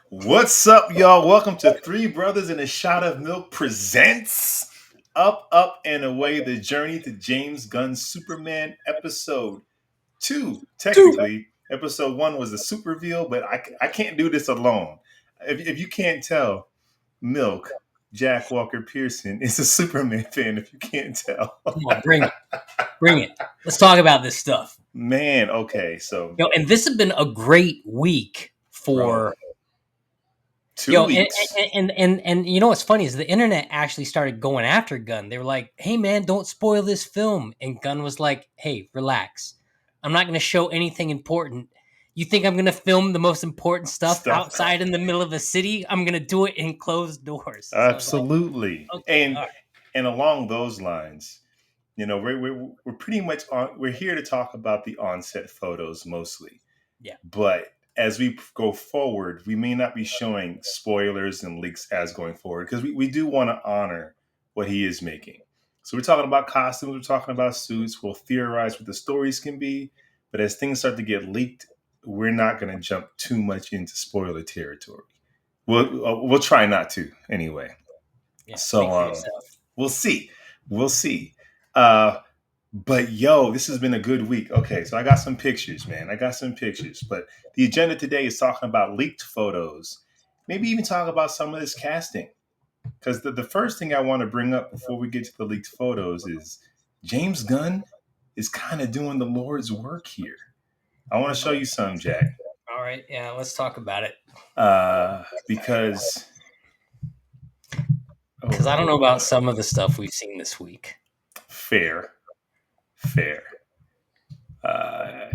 What's up, y'all? Welcome to Three Brothers and a Shot of Milk presents Up, Up, and Away, the Journey to James Gunn's Superman episode 2. Technically, episode 1 was the super reveal, but I can't do this alone. If you can't tell, Milk, Jack Walker Pearson, is a Superman fan, if you can't tell. Come on, bring it. Bring it. Let's talk about this stuff. Man, okay, so And this has been a great week for bro, 2 weeks. and you know what's funny is the internet actually started going after Gunn. They were like, "Hey man, don't spoil this film." And Gunn was like, "Hey, relax. I'm not going to show anything important. You think I'm going to film the most important stuff outside in the middle of a city? I'm going to do it in closed doors." So Absolutely. like, okay, all right. And along those lines, we're pretty much we're here to talk about the onset photos mostly. Yeah. But as we go forward, we may not be showing spoilers and leaks as going forward because we do want to honor what he is making. So we're talking about costumes, we're talking about suits, we'll theorize what the stories can be. But as things start to get leaked, we're not going to jump too much into spoiler territory. We'll try not to anyway. Yeah, So we'll see. We'll see. But yo, this has been a good week. Okay, so I got some pictures, man. I got some pictures. But the agenda today is talking about leaked photos. Maybe even talk about some of this casting. Because the first thing I want to bring up before we get to the leaked photos is James Gunn is kind of doing the Lord's work here. I want to show you some, Jack. All right, yeah, let's talk about it. Because I don't know about some of the stuff we've seen this week. Fair.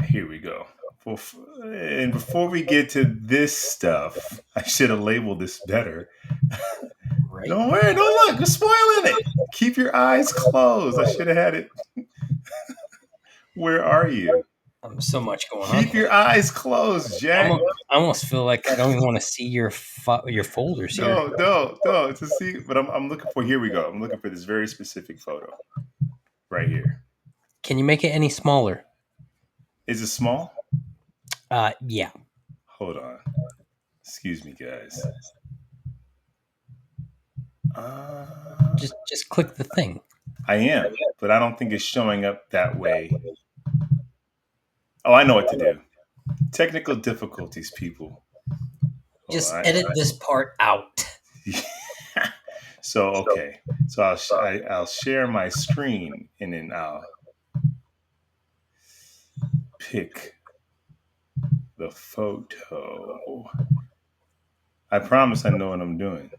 Here we go. And before we get to this stuff, I should have labeled this better. Right? Don't worry, don't look. We're spoiling it. Keep your eyes closed. I should have had it. Where are you? So much going on. Keep your eyes closed, Jack. I almost feel like I don't even want to see your folders here. No. To see, but I'm looking for. Here we go. I'm looking for this very specific photo, right here. Can you make it any smaller? Is it small? Yeah. Hold on. Excuse me, guys. Just click the thing. I am, but I don't think it's showing up that way. Oh, I know what to do. Technical difficulties, people. Just edit this part out. So, okay. So I'll share my screen and then I'll pick the photo. I promise I know what I'm doing.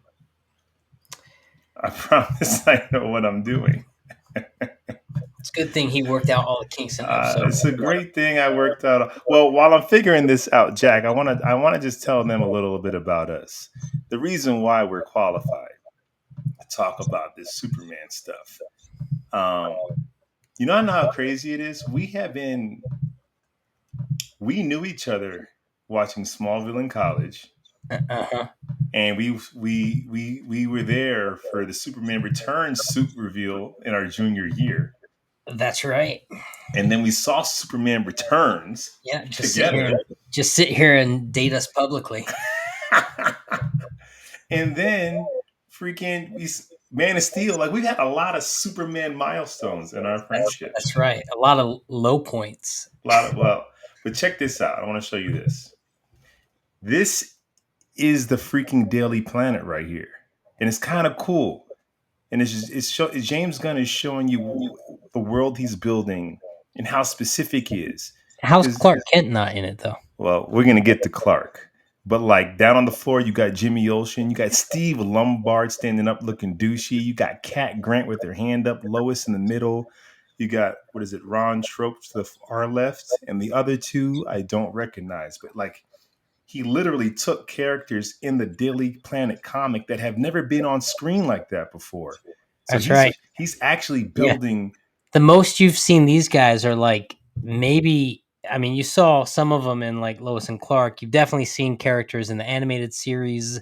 I promise I know what I'm doing. It's a good thing he worked out all the kinks in episode. It's a great thing I worked out. Well, while I'm figuring this out, Jack, I want to just tell them a little bit about us. The reason why we're qualified to talk about this Superman stuff. You know how crazy it is? We knew each other watching Smallville in college. Uh-huh. And we were there for the Superman Returns suit reveal in our junior year. That's right. And then we saw Superman Returns. Yeah, just sit here and date us publicly. And then freaking Man of Steel. Like, we've had a lot of Superman milestones in our friendship. That's right. A lot of low points. But check this out. I want to show you this. This is the freaking Daily Planet right here. And it's kind of cool. And James Gunn is showing you the world he's building and how specific he is. How's Clark Kent not in it, though? Well, we're going to get to Clark. But like down on the floor, you got Jimmy Olsen. You got Steve Lombard standing up looking douchey. You got Cat Grant with her hand up. Lois in the middle. You got, Ron Trope to the far left. And the other two, I don't recognize. But like, he literally took characters in the Daily Planet comic that have never been on screen like that before. So that's right. He's actually building. Yeah. The most you've seen these guys are like maybe, I mean, you saw some of them in like Lois and Clark. You've definitely seen characters in the animated series,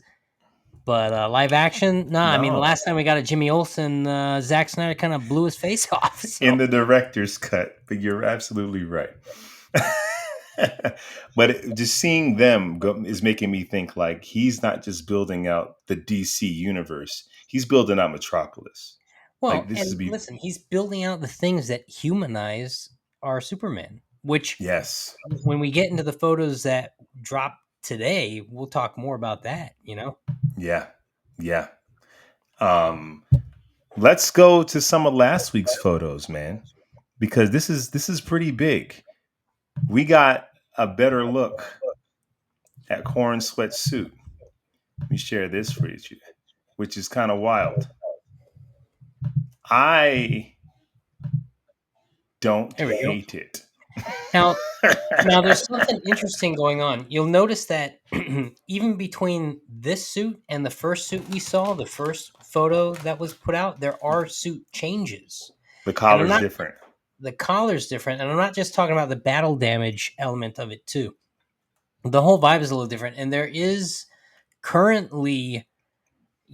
but live action, no. I mean, the last time we got a Jimmy Olsen, Zack Snyder kind of blew his face off. So. In the director's cut, but you're absolutely right. But just seeing them go is making me think like he's not just building out the DC universe; he's building out Metropolis. Like Well, this is and be listen, he's building out the things that humanize our Superman, which yes, when we get into the photos that drop today, we'll talk more about that, you know? yeah, yeah. Um, let's go to some of last week's photos, man, because this is pretty big. We got a better look at Corn Sweatsuit. Let me share this for you, which is kind of wild. I don't There we go. hate it. Now, now there's something interesting going on. You'll notice that even between this suit and the first suit we saw, the first photo that was put out, there are suit changes. The And I'm collar's not different. the collar's different, and I'm not just talking about the battle damage element of it too. The whole vibe is a little different, and there is currently,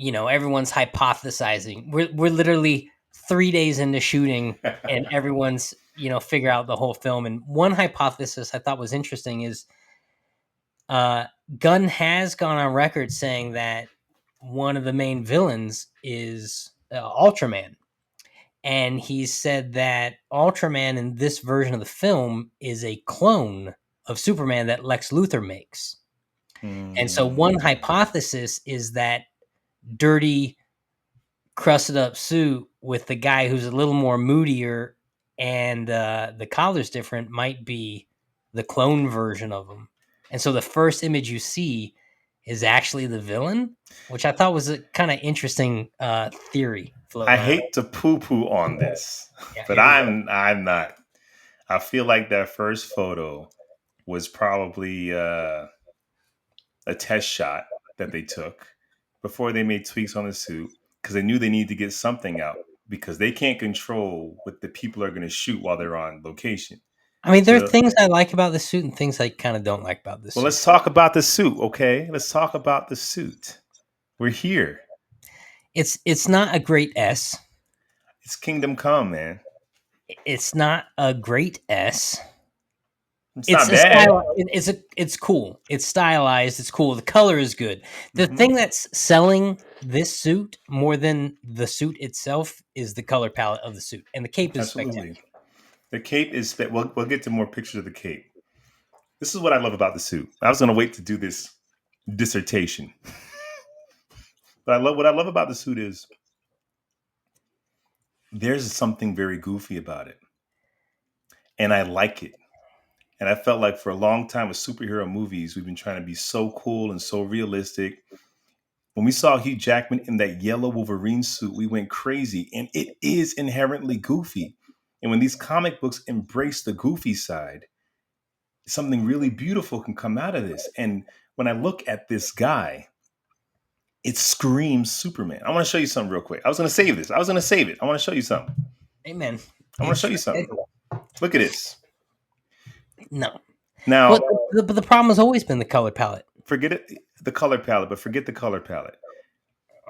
everyone's hypothesizing. We're literally 3 days into shooting, and everyone's figure out the whole film. And one hypothesis I thought was interesting is uh, Gunn has gone on record saying that one of the main villains is Ultraman. And he said that Ultraman in this version of the film is a clone of Superman that Lex Luthor makes. And so one Mm. hypothesis is that dirty, crusted up suit with the guy who's a little more moodier and the collar's different might be the clone version of him. And so the first image you see is actually the villain, which I thought was a kind of interesting theory floating I around. hate to poo-poo on this, Yeah, but here we go. I'm not. I feel like that first photo was probably a test shot that they took before they made tweaks on the suit because they knew they needed to get something out because they can't control what the people are going to shoot while they're on location. I mean, there are So, things I like about the suit and things I kind of don't like about the well, suit. let's talk about the suit, okay? Let's talk about the suit. We're here. It's not a great S. It's Kingdom Come, man. It's not a great S. It's It's not a bad. style. It's cool. It's stylized. It's cool. The color is good. The Hmm. thing that's selling this suit more than the suit itself is the color palette of the suit, and the cape is Absolutely. spectacular. The cape is that we'll get to more pictures of the cape. This is what I love about the suit. I was going to wait to do this dissertation, but I love what I love about the suit is there's something very goofy about it, and I like it. And I felt like for a long time with superhero movies, we've been trying to be so cool and so realistic. When we saw Hugh Jackman in that yellow Wolverine suit, we went crazy, and it is inherently goofy. And when these comic books embrace the goofy side, something really beautiful can come out of this. And when I look at this guy, it screams Superman. I want to show you something real quick. I was going to save this. I was going to save it. I want to show you something. Amen. I want to show It's you something. Look at this. no. But Now, the problem has always been the color palette. forget it, the color palette, but forget the color palette.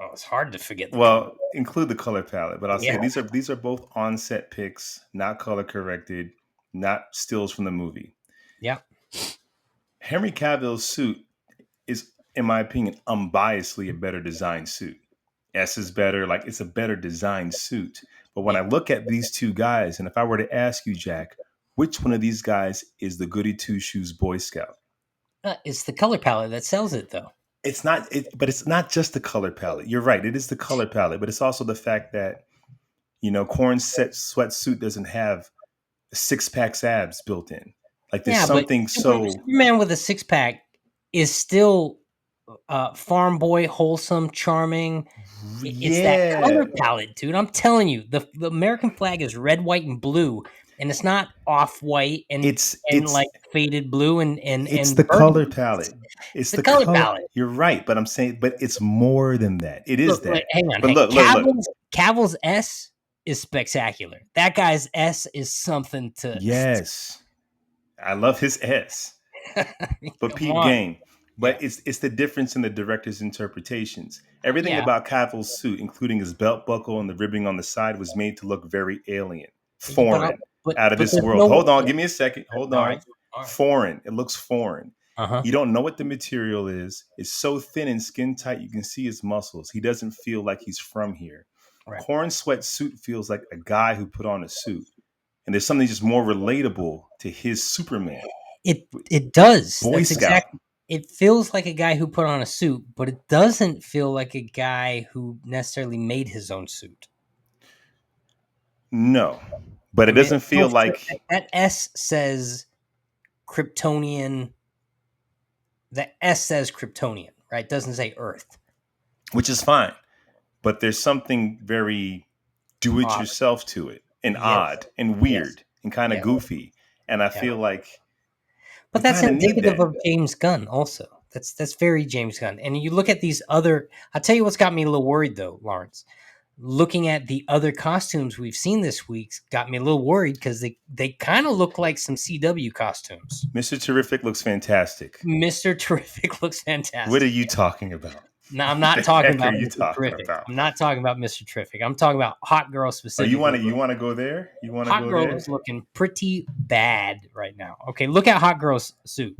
Oh, it's hard to forget the color. Well, include the color palette, but I'll say Yeah. these are both on-set pics, not color corrected, not stills from the movie. Yeah. Henry Cavill's suit is, in my opinion, unbiasedly a better designed suit. S is better, like it's a better designed suit. But when Yeah. I look at these two guys, and if I were to ask you, Jack, which one of these guys is the goody two shoes Boy Scout? It's the color palette that sells it, though. It's not, but it's not just the color palette. You're right, it is the color palette, but it's also the fact that Corn set sweatsuit doesn't have six packs abs built in. Like there's Yeah, but something so Superman with a six pack is still farm boy, wholesome, charming. It's that yeah. color palette, dude. I'm telling you, the American flag is red, white, and blue, and it's not off white It's and it's like faded blue and it's and the color burgundy. palette. It's It's the the color color. palette. You're right, but I'm saying, but it's more than that. It is Look, wait, that. hang on. But look. Cavill's S is spectacular. That guy's S is something to. Yes, I love his S. But Come peep on. game. Yeah. But it's the difference in the director's interpretations. Everything Yeah. about Cavill's suit, including his belt buckle and the ribbing on the side, was made to look very alien, But foreign, out of but this there's world. no. Hold on, give me a second. Hold All on. right. foreign. It looks foreign. Uh-huh. You don't know what the material is. It's so thin and skin tight, you can see his muscles. He doesn't feel like he's from here. Right. Corn Sweat suit feels like a guy who put on a suit. And there's something just more relatable to his Superman. It does. Boy That's Scout. exactly. It feels like a guy who put on a suit, but it doesn't feel like a guy who necessarily made his own suit. No. But I it mean, doesn't feel like that S says Kryptonian. The S says Kryptonian, right? It doesn't say Earth. which is fine. But there's something very do it Odd. yourself to it, and Yes. odd and Yes. weird and kind of Yeah. goofy. And I Yeah. feel like we But that's kind of need indicative that. of James Gunn also. That's very James Gunn. And you look at these other I'll tell you what's got me a little worried though, Lawrence. Looking at the other costumes we've seen this week got me a little worried because they kind of look like some CW costumes. Mr. Terrific looks fantastic. Mr. Terrific looks fantastic. What are you talking about? No, I'm What not the talking heck about are you Mr. talking Terrific. about? I'm not talking about Mr. Terrific. I'm talking about Hawkgirl Oh, specifically. you want to go there? You want to go Hawkgirl there? is looking pretty bad right now. Okay, look at Hawkgirl's suit.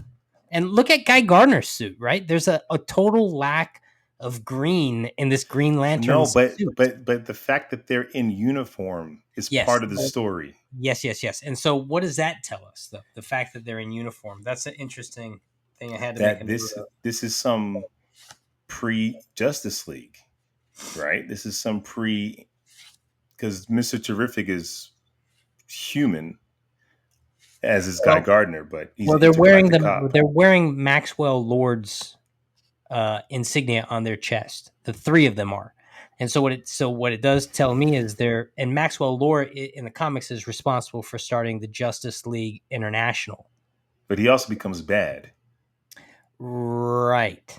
And look at Guy Gardner's suit, right? There's a total lack of green in this Green Lantern No, but suit. but the fact that they're in uniform is Yes. part of the story. Yes. And so what does that tell us, though? The fact that they're in uniform. That's an interesting thing I had to make That a note of. this is some pre-Justice League, right? This is some because Mr. Terrific is human, as is Guy Gardner, but he's Well, intergalactic cop. they're wearing Maxwell Lord's insignia on their chest. The three of them are. And so what it does tell me is and Maxwell Lord in the comics is responsible for starting the Justice League International. But he also becomes bad. Right.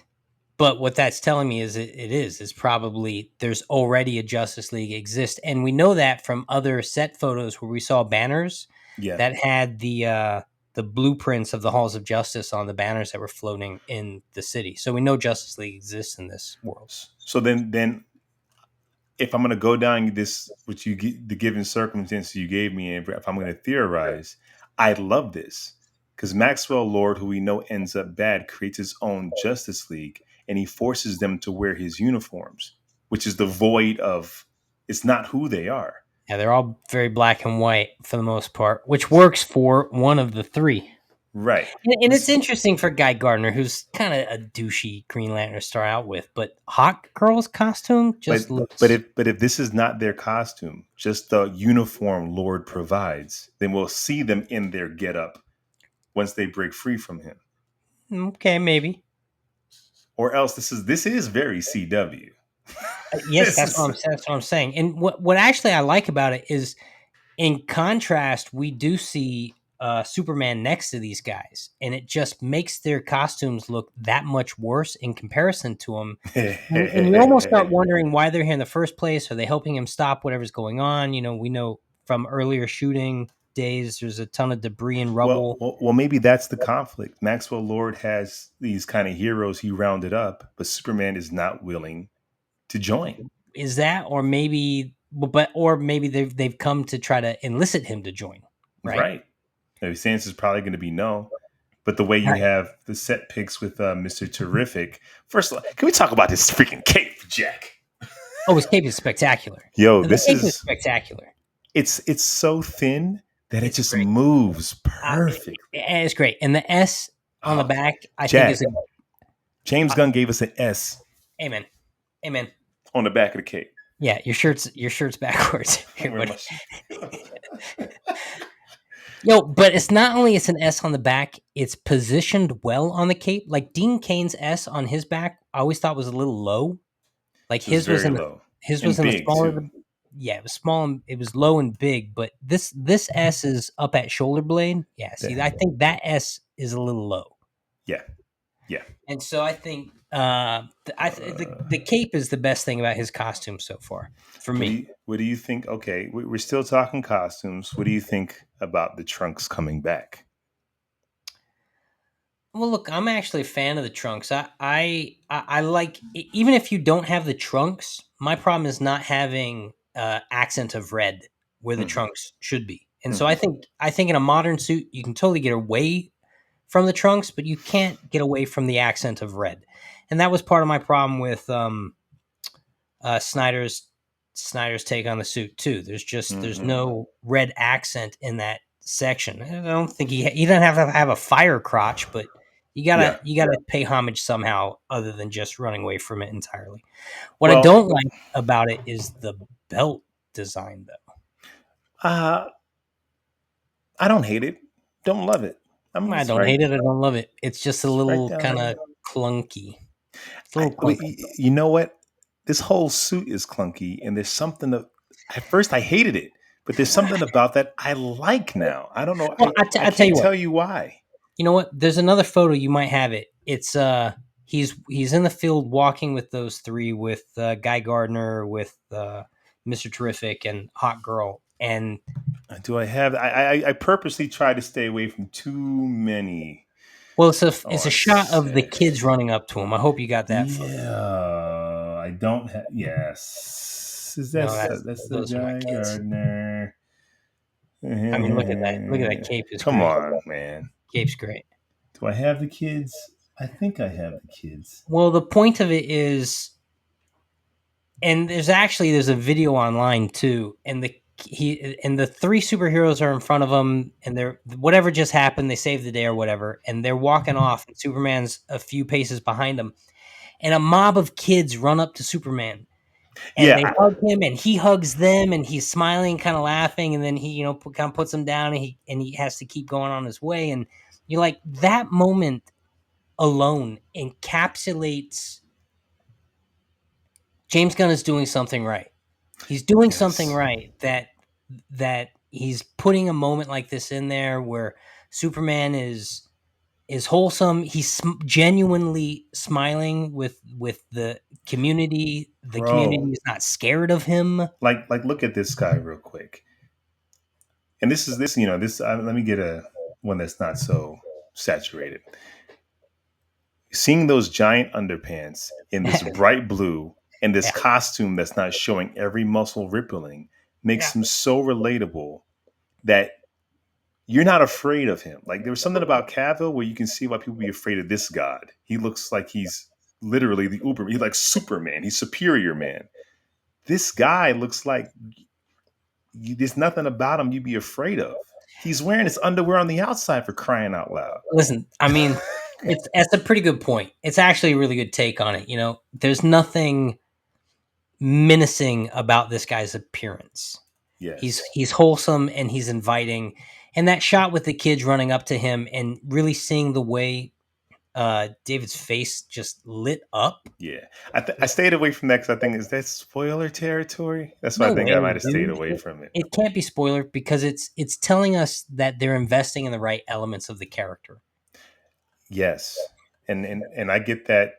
But what that's telling me is it's probably there's already a Justice League exist. And we know that from other set photos where we saw banners that had the blueprints of the halls of justice on the banners that were floating in the city. So we know Justice League exists in this world. So then if I'm going to go down this, which the given circumstances you gave me, and if I'm going to theorize, I love this because Maxwell Lord, who we know ends up bad, creates his own Justice League, and he forces them to wear his uniforms, which is the void of it's not who they are. Yeah, they're all very black and white for the most part, which works for one of the three. Right. And it's interesting for Guy Gardner, who's kind of a douchey Green Lantern to start out with, but Hawkgirl's costume just looks... But if this is not their costume, just the uniform Lord provides, then we'll see them in their getup once they break free from him. Okay, maybe. Or else this is very CW. Yes, that's what I'm saying. And what actually I like about it is, in contrast, we do see Superman next to these guys, and it just makes their costumes look that much worse in comparison to them. And you almost start wondering why they're here in the first place. Are they helping him stop whatever's going on? You know, we know from earlier shooting days, there's a ton of debris and rubble. Well, maybe that's the conflict. Maxwell Lord has these kind of heroes he rounded up, but Superman is not willing to join. Is that, or maybe they've come to try to enlist him to join, right? Now, his answer is probably going to be no. But the way you have the set pics with Mr. Terrific, first of all, can we talk about this freaking cape, Jack? Oh, his cape is spectacular. Yo, this is spectacular. It's so thin that it just moves perfect. It's great, and the S on the back, I Jack, think is James Gunn gave us an S. Amen. On the back of the cape. Yeah, your shirt's backwards. Yo, but it's not only it's an S on the back, it's positioned well on the cape. Like Dean Cain's S on his back, I always thought was a little low. Like his was in low. His was in the smaller. Yeah, it was small and it was low and big, but this S is up at shoulder blade. Yeah, see, I think that S is a little low. Yeah. And so I think the cape is the best thing about his costume so far for me. What do you think? Okay, we're still talking costumes. What do you think about the trunks coming back? Well, look, I'm actually a fan of the trunks. I like, even if you don't have the trunks, my problem is not having accent of red where the trunks should be. And so I think in a modern suit you can totally get away from the trunks, but you can't get away from the accent of red. And that was part of my problem with Snyder's take on the suit too. There's Mm-hmm. no red accent in that section. I don't think he doesn't have to have a fire crotch, but Yeah. you gotta pay homage somehow other than just running away from it entirely. What I Well, don't like about it is the belt design, though. uh, I don't hate it. Don't love it. I mean, I don't hate it. I don't love it. It's just a it's right little down the kind of middle. clunky. It's a little clunky. You know what? This whole suit is clunky, and there's something that at first I hated it, but there's something about that I like now. I don't know. Well, I I tell can't you what. tell you why. You know what? There's another photo you might have it. It's he's in the field walking with those three with Guy Gardner with Mr. Terrific and Hawkgirl and Do I have? I purposely try to stay away from too many well it's a on shot of the set. kids running up to him. I hope you got that photo. Yeah, I don't have. Yes, is No, that's the those are not guy kids. Gardner? I mean, look at that. Look at that cape is Come great. on, man. Cape's great. Do I have the kids? I think I have the kids. Well, the point of it is, and there's a video online too, and the three superheroes are in front of him, and they're whatever just happened, they saved the day or whatever, and they're walking off, and Superman's a few paces behind them, and a mob of kids run up to Superman, and Yeah, they hug him, and he hugs them, and he's smiling, kind of laughing, and then he kind of puts them down, and he has to keep going on his way, and you're like that moment alone encapsulates James Gunn is doing something right. He's doing something yes, right that he's putting a moment like this in there where Superman is wholesome. He's genuinely smiling with the community. The community bro. is not scared of him. Look at this guy real quick. And this is this. You know, this. Let me get a one that's not so saturated. Seeing those giant underpants in this bright blue and this Yeah, costume that's not showing every muscle rippling yeah. makes him so relatable that you're not afraid of him. Like there was something about Cavill where you can see why people be afraid of this god. He looks like he's literally the Uber. He's like Superman. He's superior man. This guy looks like there's nothing about him you'd be afraid of. He's wearing his underwear on the outside for crying out loud. Listen, I mean, it's a pretty good point. It's actually a really good take on it. There's nothing menacing about this guy's appearance. Yes. He's wholesome and he's inviting. And that shot with the kids running up to him and really seeing the way David's face just lit up. Yeah. I stayed away from that because I think, is that spoiler territory? That's why I No think way, I might have stayed dude. away from it. It can't be spoiler because it's telling us that they're investing in the right elements of the character. Yes. And I get that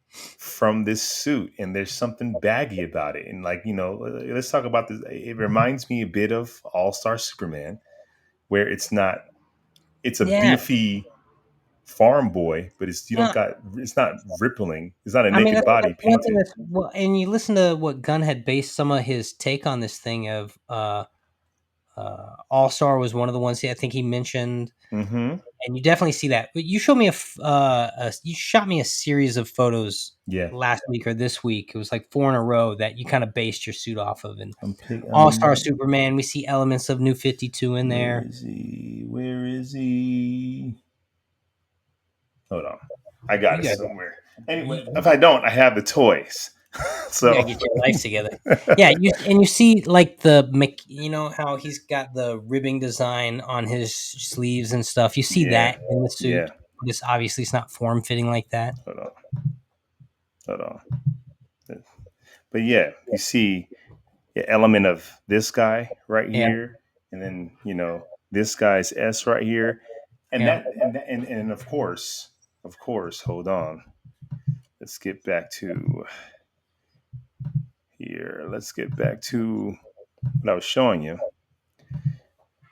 from this suit, and there's something baggy about it. And like, let's talk about this. It reminds me a bit of All-Star Superman, where it's a Yeah. beefy farm boy, but Uh, it's not rippling. It's not a I mean, naked body that's one thing painted. that's well, and you listen to what Gunn had based some of his take on this thing of All Star was one of the ones I think he mentioned, Mm-hmm. and you definitely see that. But you showed me you shot me a series of photos Yeah. last week or this week. It was like four in a row that you kind of based your suit off of. And All Star I'm Superman, we see elements of New 52 in where there. is he? Where is he? Hold on. I got You it got somewhere. Anyway, if I don't, I have the toys. you So gotta get your life together. Yeah, you see like you know how he's got the ribbing design on his sleeves and stuff. You see yeah. that in the Yeah. suit. This obviously it's not form fitting like that. Hold on. Hold on. But yeah, you see the element of this guy right Yeah, here, and then this guy's S right here, and yeah, and of course, hold on. Let's get back to here. Let's get back to what I was showing you.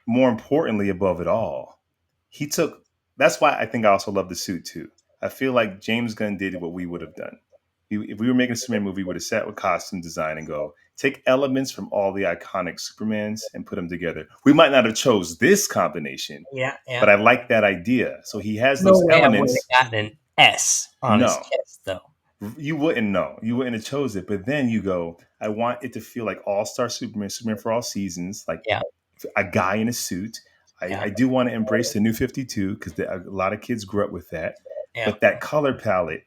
More importantly, above it all, he took. That's why I think I also love the suit too. I feel like James Gunn did what we would have done. If we were making a Superman movie, we would have sat with costume design and go take elements from all the iconic Supermans and put them together. We might not have chose this combination, Yeah, but yeah. I like that idea. So he has No those way I would elements. have gotten an S on his No, chest, though. you wouldn't know. You wouldn't have chose it. But then you go, I want it to feel like All Star Superman, Superman for all seasons, like Yeah, a guy in a suit. yeah, I do want to embrace the new 52 because a lot of kids grew up with that. yeah. But that color palette,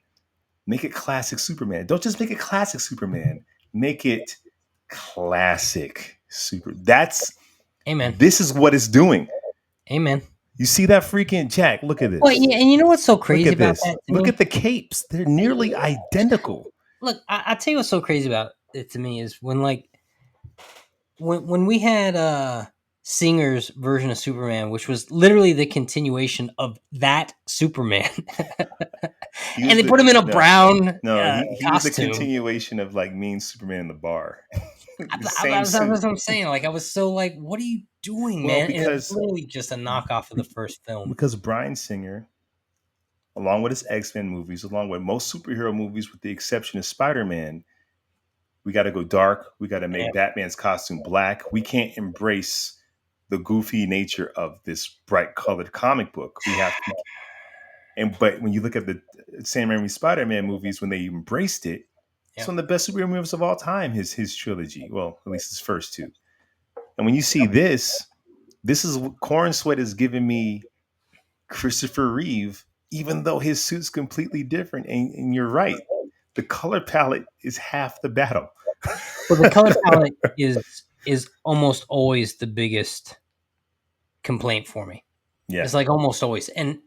make it classic Superman. Don't just make it classic Superman. Make it classic Super. Amen. This is what it's doing. Amen. You see that freaking Jack? Look at Well, this. yeah, and you know what's so Look crazy at about this. that to Look me? at the capes. They're nearly identical. Look, I tell you what's so crazy about it to me is when like when we had Singer's version of Superman, which was literally the continuation of that Superman, He and was they the put him in a no, brown no. He was the costume. continuation of like Mean Superman in the bar. The same That's suit. what I'm saying. Like I was so like, what are you doing, Well, man? And it was literally just a knockoff of the first film. because Bryan Singer, along with his X-Men movies, along with most superhero movies, with the exception of Spider-Man, we got to go dark. We got to Yeah, make Batman's costume black. We can't embrace the goofy nature of this bright colored comic book. But when you look at the Sam Raimi Spider-Man movies, when they embraced it, it's yeah. one of the best superhero movies of all time. His trilogy, well, at least his first two. And when you see this is Corn Sweat is giving me Christopher Reeve, even though his suit's completely different. And you're right, the color palette is half the battle. Well, the color palette is almost always the biggest complaint for me. Yeah. It's like almost always, and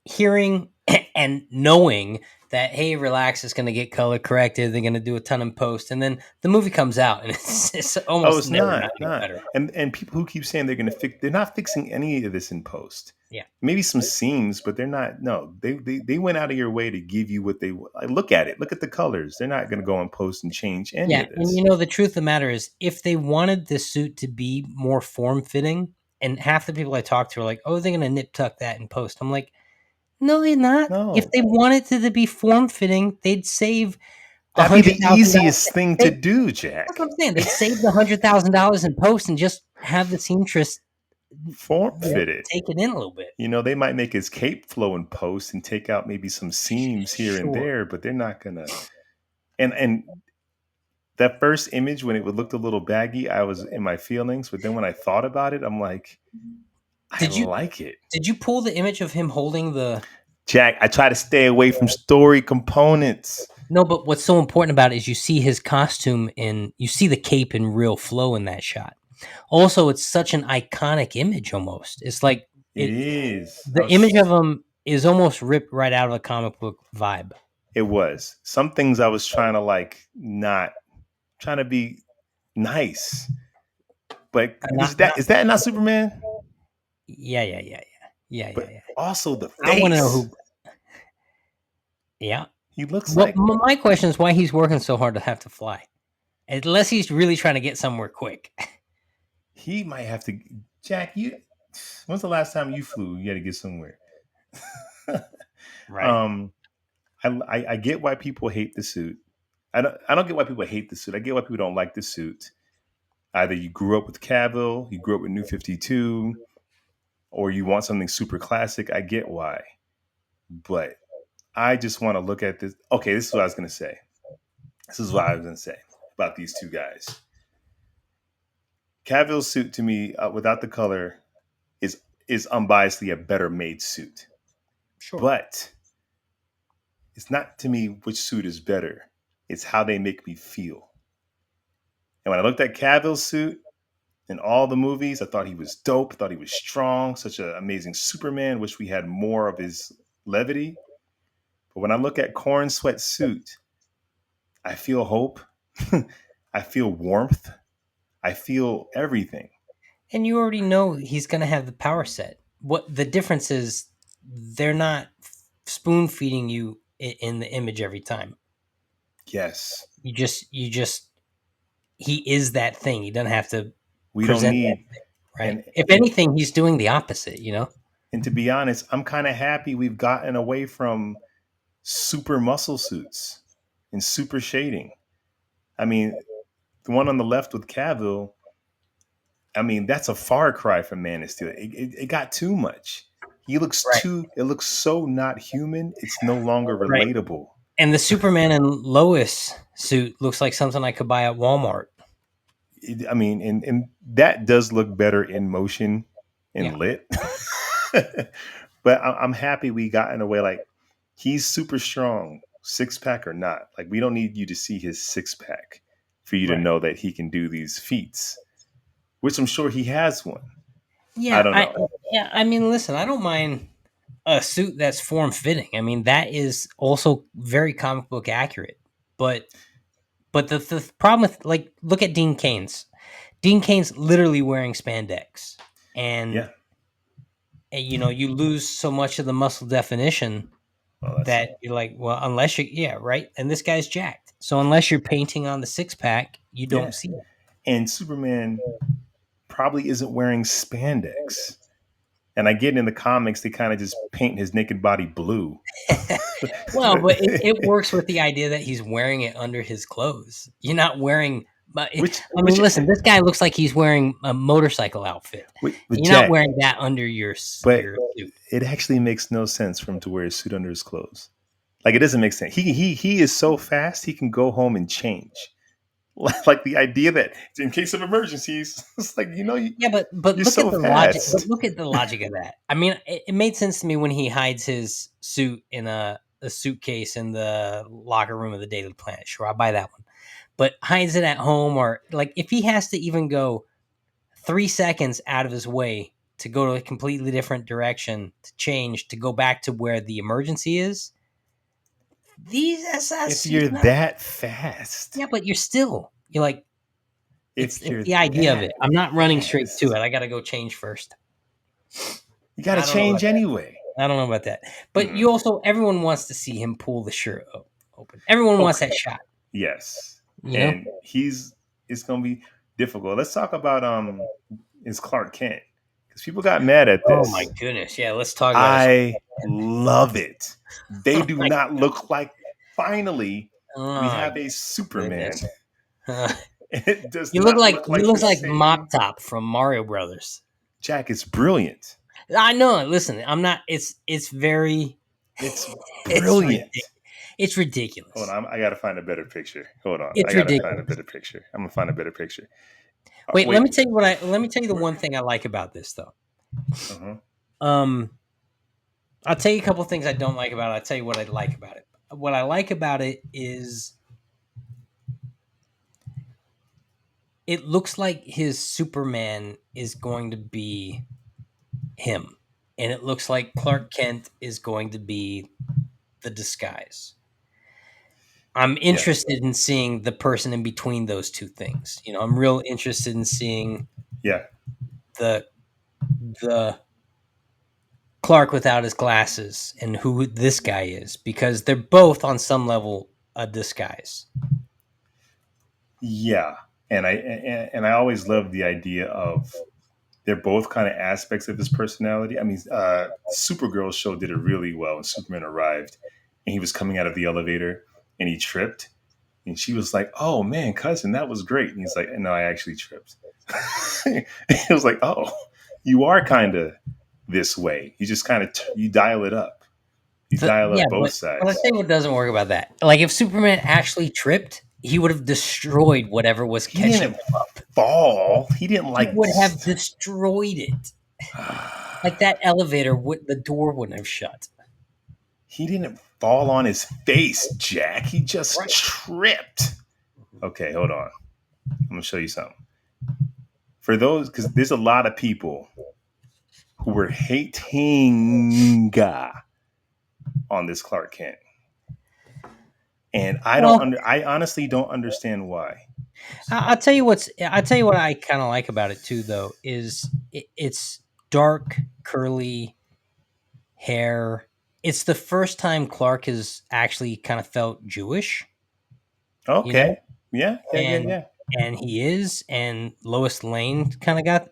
hearing and knowing that hey, relax, it's going to get color corrected. They're going to do a ton in post, and then the movie comes out, and it's Oh, almost it's never not any not. better. And people who keep saying they're going to fix, they're not fixing any of this in post. Yeah, Maybe some seams, but they're not. No, they went out of your way to give you what they like, look at it. Look at the colors. They're not going to go in post and change any yeah, of and this. you know the truth of the matter is, if they wanted this suit to be more form fitting, and half the people I talked to are like, oh, they're going to nip tuck that in post. I'm like, no, they're not. If No, they wanted to be form fitting, they'd save a that'd be hundred the thousand dollars. easiest thing to They do, That's what Jack. I'm saying. They'd save the $100,000 in post and just have the seamstress, Form fit it. take it in a little bit. They might make his cape flow in post and take out maybe some seams here and Sure. there, but they're not gonna. And that first image when it would looked a little baggy, I was in my feelings. But then when I thought about it, I'm like, I Did you like it. did you pull the image of him holding the? Jack, I try to stay away from story components. No, but what's so important about it is you see his costume you see the cape in real flow in that shot. Also, it's such an iconic image almost. It's like It is. the image of him is almost ripped right out of a comic book vibe. It was. Some things I was trying to like not trying to be nice. But is that not Superman? Yeah. But also the I want to know face. who. Yeah. He looks Well, like my question is why he's working so hard to have to fly, unless he's really trying to get somewhere quick. he might have to. Jack, when's the last time you flew? You had to get somewhere. Right. um, I get why people hate the suit. I don't get why people hate the suit. I get why people don't like the suit. Either you grew up with Cavill, you grew up with New 52, or you want something super classic. I get why. But I just want to look at this. Okay, this is what I was going to say. This is what I was going to say about these two guys. Cavill's suit to me, without the color, is unbiasedly a better made suit. Sure. But it's not to me which suit is better. It's how they make me feel. And when I looked at Cavill's suit in all the movies, I thought he was dope. I thought he was strong, such an amazing Superman. Wish we had more of his levity. But when I look at Corn Sweat's suit, I feel hope. I feel warmth. I feel everything. And you already know he's going to have the power set. What the difference is, they're not spoon feeding you in the image every time. Yes. You just, he is that thing. He doesn't have to We don't present that need, thing, right? and If anything, he's doing the opposite, and to be honest, I'm kind of happy we've gotten away from super muscle suits. and super shading. I mean, the one on the left with Cavill, I mean, that's a far cry from Man of Steel. It got too much. Right. It looks so not human. It's no longer Right. relatable. And the Superman and Lois suit looks like something I could buy at Walmart. I mean, and that does look better in motion Yeah. and lit. But I'm happy we got in a way like he's super strong, six pack or not. Like we don't need you to see his six pack for you to Right. know that he can do these feats, which I'm sure he has one. I Yeah. don't know. I mean, listen, I don't mind a suit that's form fitting. I mean, that is also very comic book accurate. But the problem with, like, look at Dean Cain's. Dean Cain's literally wearing spandex, Yeah. and you lose so much of the muscle definition Well, that's that you're like, well, unless you, yeah, right. And this guy's jacked, so unless you're painting on the six pack, you don't yeah. see And Superman probably isn't wearing spandex. And I get in the comics, they kind of just paint his naked body blue. it. Well, but it works with the idea that he's wearing it under his clothes. You're not wearing. But I mean, which listen, this guy looks like he's wearing a motorcycle outfit. with You're not Jack, wearing that under your but your suit. it actually makes no sense for him to wear a suit under his clothes. Like it doesn't make sense. He is so fast he can go home and change. Like the idea that in case of emergencies, it's like Yeah, but you're look at so the logic. But fast. look at the logic of that. I mean, it made sense to me when he hides his suit in a suitcase in the locker room of the Daily Planet. Sure, I'll buy that one. But hides it at home, or like if he has to even go 3 seconds out of his way to go to a completely different direction to change to go back to where the emergency is. These SS If suits, you're not. that fast, Yeah, but you're like if it's you're the idea of that it. I'm not running straight to fast, it. I got to go change first. you got to I don't know about change that. anyway. I don't know about that. But Mm. you also, everyone wants to see him pull the shirt open. Everyone wants Okay. that shot. Yes, You know. and it's gonna be difficult. Let's talk about is Clark Kent because people got mad at Oh my this. goodness! Yeah, let's talk about his. I love it. They Oh do my not look like. Finally, we oh have a Superman. goodness! Uh, It does you look not like look you like the look like same. Mop Top from Mario Brothers. Jack is brilliant. I know. Listen, I'm not. It's very. It's It's brilliant. ridiculous. It's Hold ridiculous. on, I gotta find a better picture. Hold on, I It's gotta find a ridiculous. better picture. I'm gonna find a better picture. Wait, let Wait, me tell you what I. Let me tell you the where? one thing I like about this, though. Uh-huh. Um, I'll tell you a couple of things I don't like about it. I'll tell you what I like about it. What I like about it is it looks like his Superman is going to be him. And it looks like Clark Kent is going to be the disguise. I'm Yeah, interested in seeing the person in between those two things. I'm real interested in seeing yeah, the the Clark without his glasses and who this guy is, because they're both on some level a disguise. yeah. And I always love the idea of they're both kind of aspects of his personality. I mean, Supergirl show did it really well when Superman arrived, and he was coming out of the elevator and he tripped, and she was like, "Oh man, cousin, that was great." And he's like, "No, I actually tripped." It was like, "Oh, you are kind of this way. You just kind of you dial it up. You dial Yeah, up both but I sides." think what doesn't work about that. Like if Superman actually tripped, he would have destroyed whatever was He catching didn't him up. fall. He didn't He like. would have destroyed it. Like that elevator would the door wouldn't have shut. He didn't fall on his face, Jack. He just Right. tripped. Okay, hold on. I'm gonna show you something. For those, because there's a lot of people who were hating on this Clark Kent, and Well, I honestly don't understand why. I'll tell you I'll tell you what I kind of like about it too, though, is it's dark, curly hair. It's the first time Clark has actually kind of felt Jewish, you know, Okay. Yeah. Yeah. Yeah. and Yeah. he is, and Lois Lane kind of got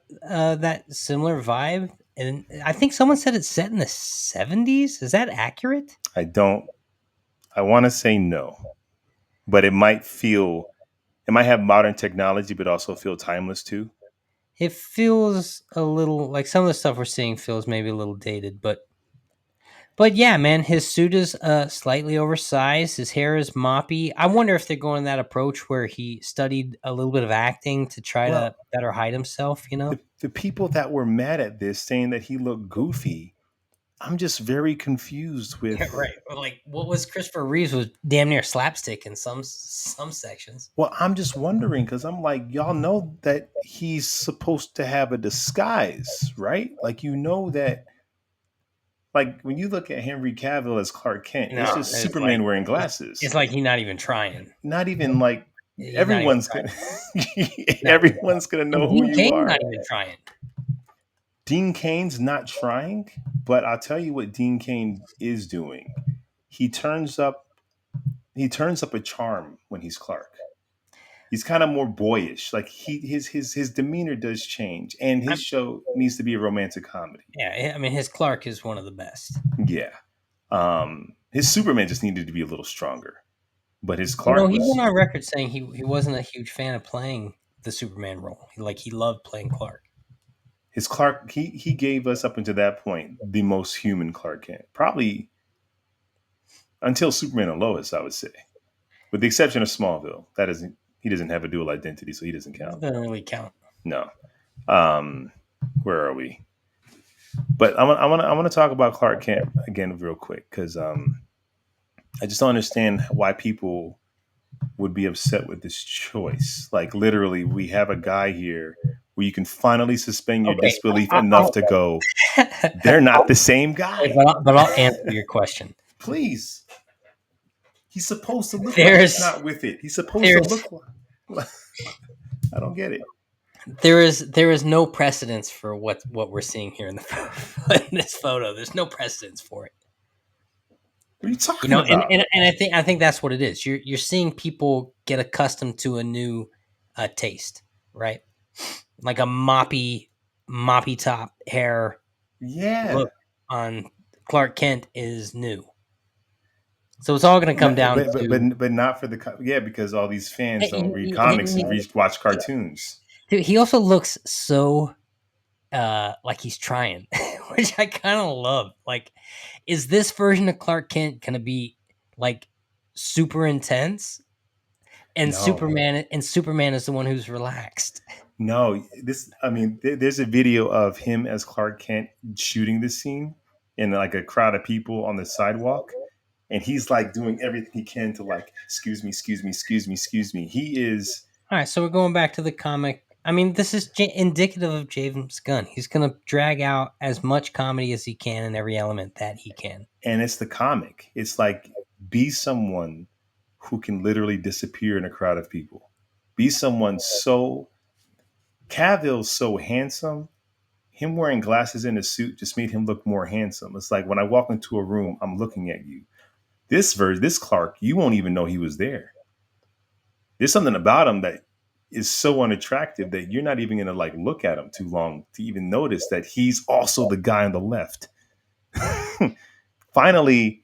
that similar vibe. And I think someone said it's set in the 70s. Is that accurate? I don't. I want to say no. but it might have modern technology, but also feel timeless too. It feels a little like some of the stuff we're seeing feels maybe a little dated, but yeah, man, his suit is slightly oversized. His hair is moppy. I wonder if they're going that approach where he studied a little bit of acting to try to Well, better hide himself. You know? the people that were mad at this, saying that he looked goofy, I'm just very confused Yeah, with. right. Well, like what was Christopher Reeves was damn near slapstick in some sections. Well, I'm just wondering because I'm like, y'all know that he's supposed to have a disguise, right? Like, you know that, like, when you look at Henry Cavill as Clark Kent, it's No, just Superman wearing glasses. it's like he's not even trying. Not even like He's not even everyone's trying. gonna Not even trying. everyone's gonna And know who Dean you Cain not are. even trying. Dean Cain's not trying, but I'll tell you what Dean Cain is doing. He turns up he turns up a charm when he's Clark. He's kind of more boyish. Like his demeanor does change, and his I'm, show needs to be a romantic comedy. yeah, I mean his Clark is one of the best. Yeah. His Superman just needed to be a little stronger, but his You know, Clark he went was on record saying he wasn't a huge fan of playing the Superman role. He loved playing Clark. his Clark. He gave us up until that point the most human Clark Kent, probably until Superman and Lois, I would say, with the exception of Smallville. That isn't he doesn't have a dual identity, so he doesn't It count. doesn't really count. No. Um, where are we? But I want to talk about Clark Kent again real quick because I just don't understand why people would be upset with this choice. Like, literally, we have a guy here where you can finally suspend your Okay, disbelief enough I'll, to go, they're not the same okay, guy. but I'll answer your question. Please. He's supposed to look like he's There's not with it. He's supposed to there's look like I don't get it. there is no precedence for what we're seeing here in the in this photo. There's no precedence for it. What are you You talking know, about? and I think that's what it is. You're seeing people get accustomed to a new taste, right? Like a moppy top hair Yeah. look on Clark Kent is new. So it's all going to come down to But not for the yeah, because all these fans don't read comics and he, watch cartoons. he also looks so like he's trying, which I kind of love. Like, is this version of Clark Kent going to be like super intense? And No, Superman is the one who's relaxed. no. This, I mean, there's a video of him as Clark Kent shooting this scene in like a crowd of people on the sidewalk, and he's like doing everything he can to like, excuse me, excuse me, excuse me, excuse me. He is, All right, so we're going back to the comic. I mean, this is indicative of James Gunn. He's going to drag out as much comedy as he can in every element that he can. and it's the comic. It's like, be someone who can literally disappear in a crowd of people. Be someone so Cavill's so handsome. Him wearing glasses in a suit just made him look more handsome. It's like when I walk into a room, I'm looking at you. This Clark, you won't even know he was there. There's something about him that is so unattractive that you're not even gonna like look at him too long to even notice that he's also the guy on the left. Finally,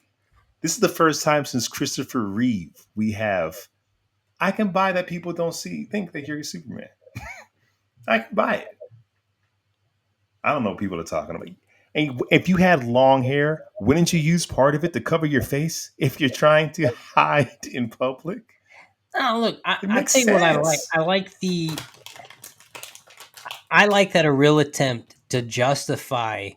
this is the first time since Christopher Reeve we have. I can buy that people don't think that you're Superman. I can buy it. I don't know what people are talking about. And if you had long hair, wouldn't you use part of it to cover your face if you're trying to hide in public? Oh, look, It I makes tell you what I like. sense. I like that a real attempt to justify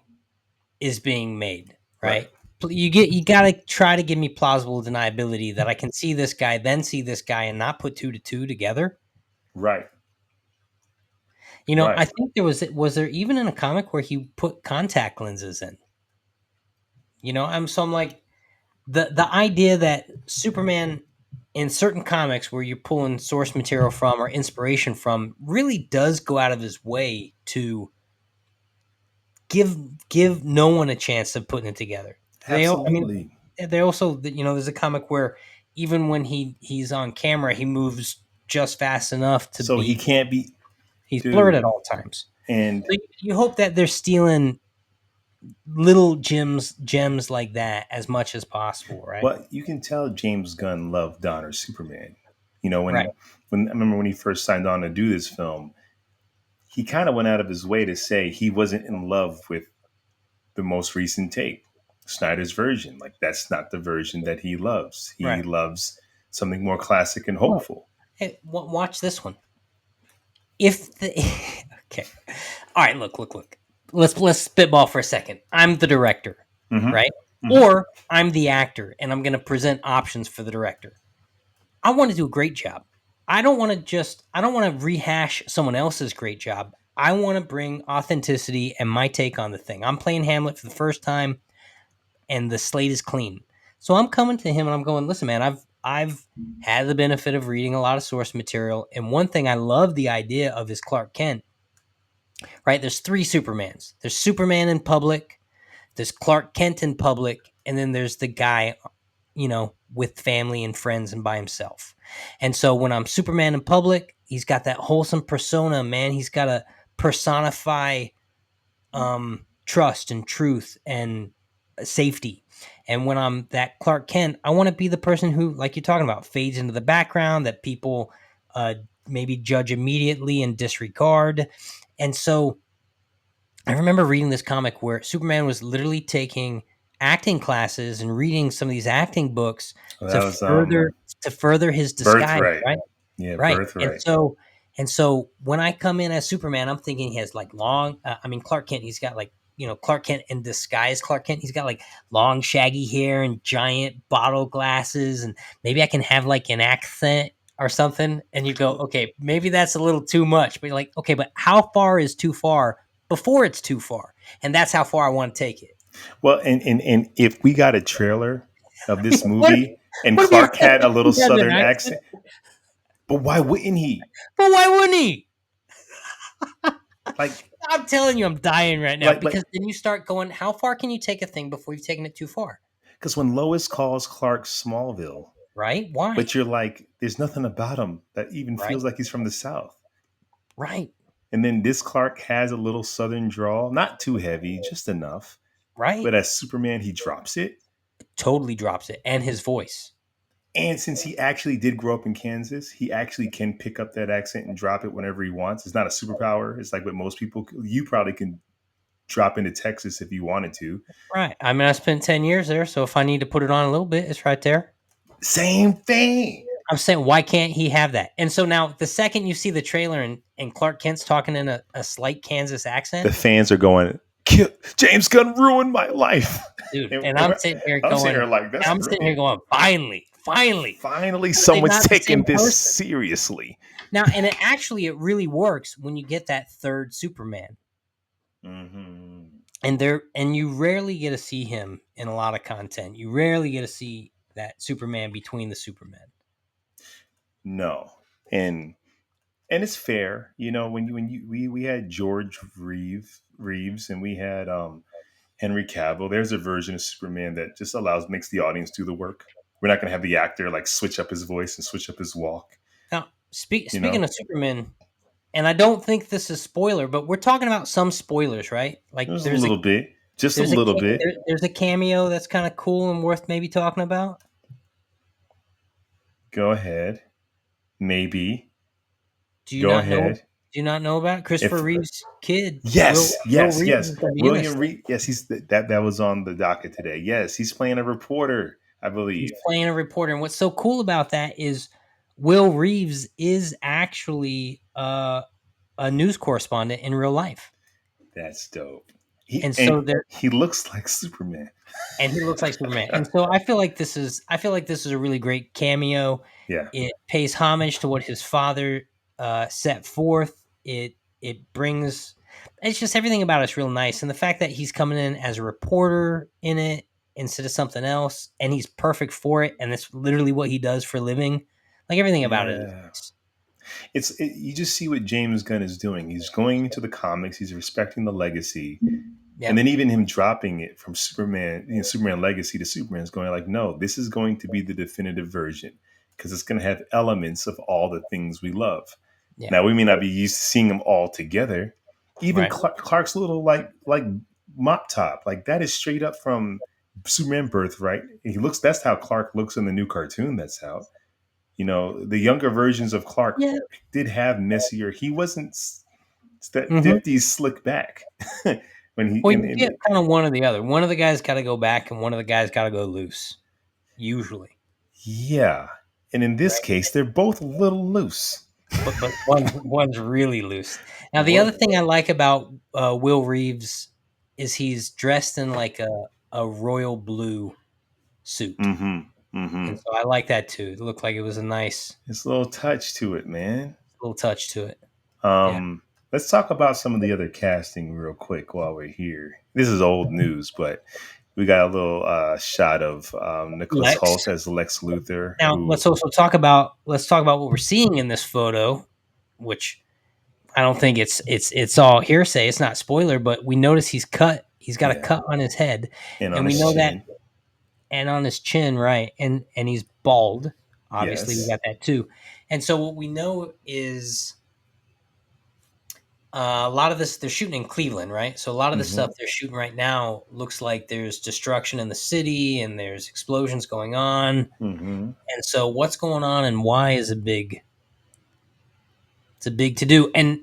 is being made, Right, right? You got to try to give me plausible deniability that I can see this guy, then see this guy, and not put two to two together. right, You know, right. I think was there even in a comic where he put contact lenses in. You know, I'm like the idea that Superman in certain comics where you're pulling source material from or inspiration from really does go out of his way to give no one a chance of putting it together. I mean, Absolutely. they also, there's a comic where even when he's on camera, he moves just fast enough to So he be can't be, he's blurred at dude. all times. And So you hope that they're stealing little gems like that as much as possible, right? well, you can tell James Gunn loved Donner Superman. You know, Right. when I remember when he first signed on to do this film, he kind of went out of his way to say he wasn't in love with the most recent take, Snyder's version. Like that's not the version that he loves. He Right. loves something more classic and Well, hopeful. hey, watch this one. If the okay, all right, look. Let's spitball for a second. I'm the director, Hmm. right? Hmm. Or I'm the actor, and I'm going to present options for the director. I want to do a great job. I don't want to rehash someone else's great job. I want to bring authenticity and my take on the thing. I'm playing Hamlet for the first time and the slate is clean. So I'm coming to him and I'm going, "Listen, man, I've had the benefit of reading a lot of source material, and one thing I love the idea of is Clark Kent, right? There's three Supermans. There's Superman in public, there's Clark Kent in public, and then there's the guy, with family and friends and by himself. And so when I'm Superman in public, he's got that wholesome persona, man. He's got to personify trust and truth and safety. And when I'm that Clark Kent, I want to be the person who, like you're talking about, fades into the background that people uh, maybe judge immediately and disregard. And so I remember reading this comic where Superman was literally taking acting classes and reading some of these acting books Well, to that was further his disguise, Birthright. right? Yeah, Right. And Birthright. so when I come in as Superman, I'm thinking he has like long Clark Kent, he's got like, Clark Kent in disguise. Clark Kent, he's got like long shaggy hair and giant bottle glasses, and maybe I can have like an accent or something. And you go, okay, maybe that's a little too much. But you're like, okay, but how far is too far before it's too far? And that's how far I want to take it. Well, and if we got a trailer of this what if movie and what if Clark had a he little has an Southern accent? accent, but why wouldn't he? But why wouldn't he? Like, I'm telling you, I'm dying right now like, because then you start going, how far can you take a thing before you've taken it too far? because when Lois calls Clark Smallville, Right? Why? but you're like, there's nothing about him that even Right? feels like he's from the South. Right? And then this Clark has a little Southern drawl, not too heavy, just enough. Right? But as Superman, he drops it. Totally drops it. And his voice. And since he actually did grow up in Kansas, he actually can pick up that accent and drop it whenever he wants. It's not a superpower. It's like what most people, you probably can drop into Texas if you wanted to. Right. I mean, I spent 10 years there. So if I need to put it on a little bit, it's right there. Same thing. I'm saying, why can't he have that? And so now, the second you see the trailer and Clark Kent's talking in a slight Kansas accent, The fans are going, James Gunn ruined my life. dude, And and I'm sitting here I'm sitting going, here like, that's brilliant. finally, Finally, they're someone's not the same taking this person. seriously. Now, and it really works when you get that third Superman, Mm-hmm. and you rarely get to see him in a lot of content. You rarely get to see that Superman between the Supermen. No, and it's fair, you know. When you we had George Reeves, and we had Henry Cavill. There's a version of Superman that just makes the audience do the work. We're not going to have the actor like switch up his voice and switch up his walk. Now, You speaking know, of Superman, and I don't think this is spoiler, but we're talking about some spoilers, right? Like there's a little bit, just a there's a little bit. there's a cameo that's kind of cool and worth maybe talking about. Go ahead, maybe. Do you Go not know? ahead. Do you not know about Christopher If Reeve's kid? yes, Will yes, Reeves yes, is going to be in this William thing. Reed. Yes, that was on the docket today. Yes, he's playing a reporter, I He's believe. playing a reporter, and what's so cool about that is Will Reeves is actually a news correspondent in real life, That's dope. He and so and there, he looks like Superman. and he looks like Superman. And so I feel like this is a really great cameo. Yeah. It pays homage to what his father set forth. It brings, it's just everything about it's real nice, and the fact that he's coming in as a reporter in it instead of something else, and he's perfect for it, and that's literally what he does for a living. Like everything about it is Yeah. nice. You just see what James Gunn is doing. He's going into the comics. He's respecting the legacy, and Yep. then even him dropping it from Superman, Superman Legacy to Superman is going like, no, this is going to be the definitive version because it's going to have elements of all the things we love. Yeah. Now we may not be used to seeing them all together. Even Right. Clark's little like mop top, like that is straight up from Superman Birthright. He looks. That's how Clark looks in the new cartoon that's out. The younger versions of Clark Yeah. did have messier. He wasn't that Mm-hmm. 50s slick back when he Well, you in get kind of one or the other. One of the guys got to go back, and one of the guys got to go loose. Usually, yeah. And in this right? case, they're both a little loose. But one's really loose. Now, the other What? thing I like about Will Reeves is he's dressed in like a royal blue suit, Mm-hmm. Mm-hmm. and so I like that too. It looked like it was a nice It's a little touch to it, man. little touch to it. Yeah. Um, let's talk about some of the other casting real quick while we're here. This is old news, but we got a little shot of Nicholas Lex. Hoult as Lex Luthor, Now who let's talk about what we're seeing in this photo, which I don't think it's all hearsay. It's not spoiler, but we notice he's cut. He's got a yeah, cut on his head, and and on we his know that, chin. and on his chin, right? And he's bald. Obviously, we Yes. got that too. And so what we know is a lot of this they're shooting in Cleveland, right? So a lot of the Mm-hmm. stuff they're shooting right now looks like there's destruction in the city and there's explosions going on. Mm-hmm. And so what's going on and why is it's a big to do. And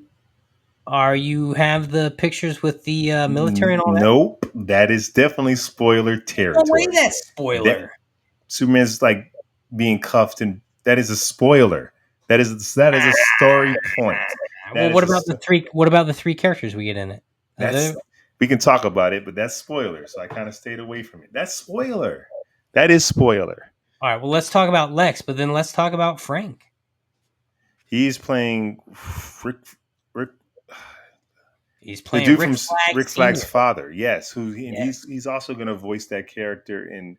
are you have the pictures with the military and all that? Nope. That is definitely spoiler No way, territory. that's That spoiler. Superman's like being cuffed, and that is a spoiler. That is a story point. Well, That is a sto- what about the three characters we get in it? Are they, that's we can talk about it, but that's spoiler. So I kind of stayed away from it. That's spoiler. That is spoiler. all right, well, let's talk about Lex, but then let's talk about Frank. He's playing Rick, Rick He's the playing dude Rick from Flag Rick Flag's Senior. father. Yes, and Yeah, he's also going to voice that character in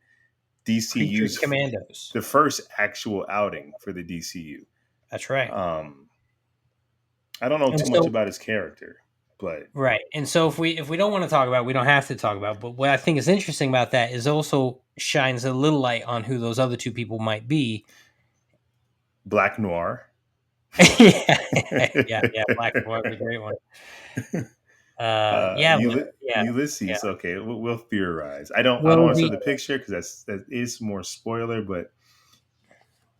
Creature DCU's Commandos. the first actual outing for the DCU. That's right. Um, I don't know And too much so about his character, but right, and so if we don't want to talk about, it, we don't have to talk about. It, but what I think is interesting about that is also shines a little light on who those other two people might be. Black Noir. yeah, yeah. Black Noir is a great one. Yeah, yeah, yeah. Ulysses. Okay, we'll theorize. I don't Will want to show we? the picture because that is more spoiler, but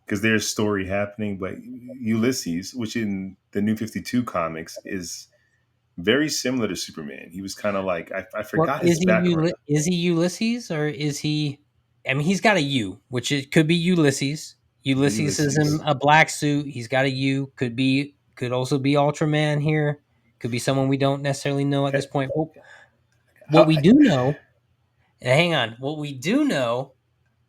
because there's story happening. But Ulysses, which in the New 52 comics is very similar to Superman. He was kind of like I Well, forgot his background. Is he Ulysses or is he? I mean, he's got a U, which it could be Ulysses. Ulysses is in Ulysses. a black suit. He's got a U. Could also be Ultraman here. Could be someone we don't necessarily know at this point. Well, what How, we do know, and hang on, what we do know,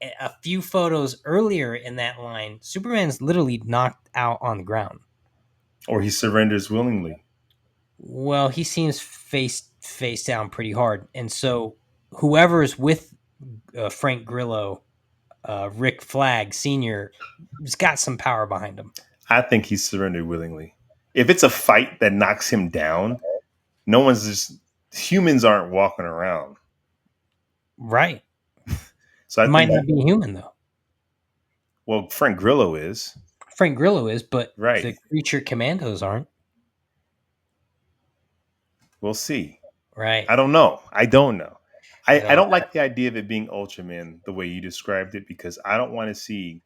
a few photos earlier in that line, Superman's literally knocked out on the ground. or he surrenders willingly. Well, he seems face down pretty hard, and so whoever's with Frank Grillo, Rick Flag Senior, has got some power behind him. I think he surrendered willingly. If it's a fight that knocks him down, no one's just humans aren't walking around. Right? So I Might think not be human though. Frank Grillo is Frank Grillo is, but right. the creature commandos aren't. We'll see. Right? I don't know. I don't know. I I don't. don't like the idea of it being Ultraman the way you described it because I don't want to see.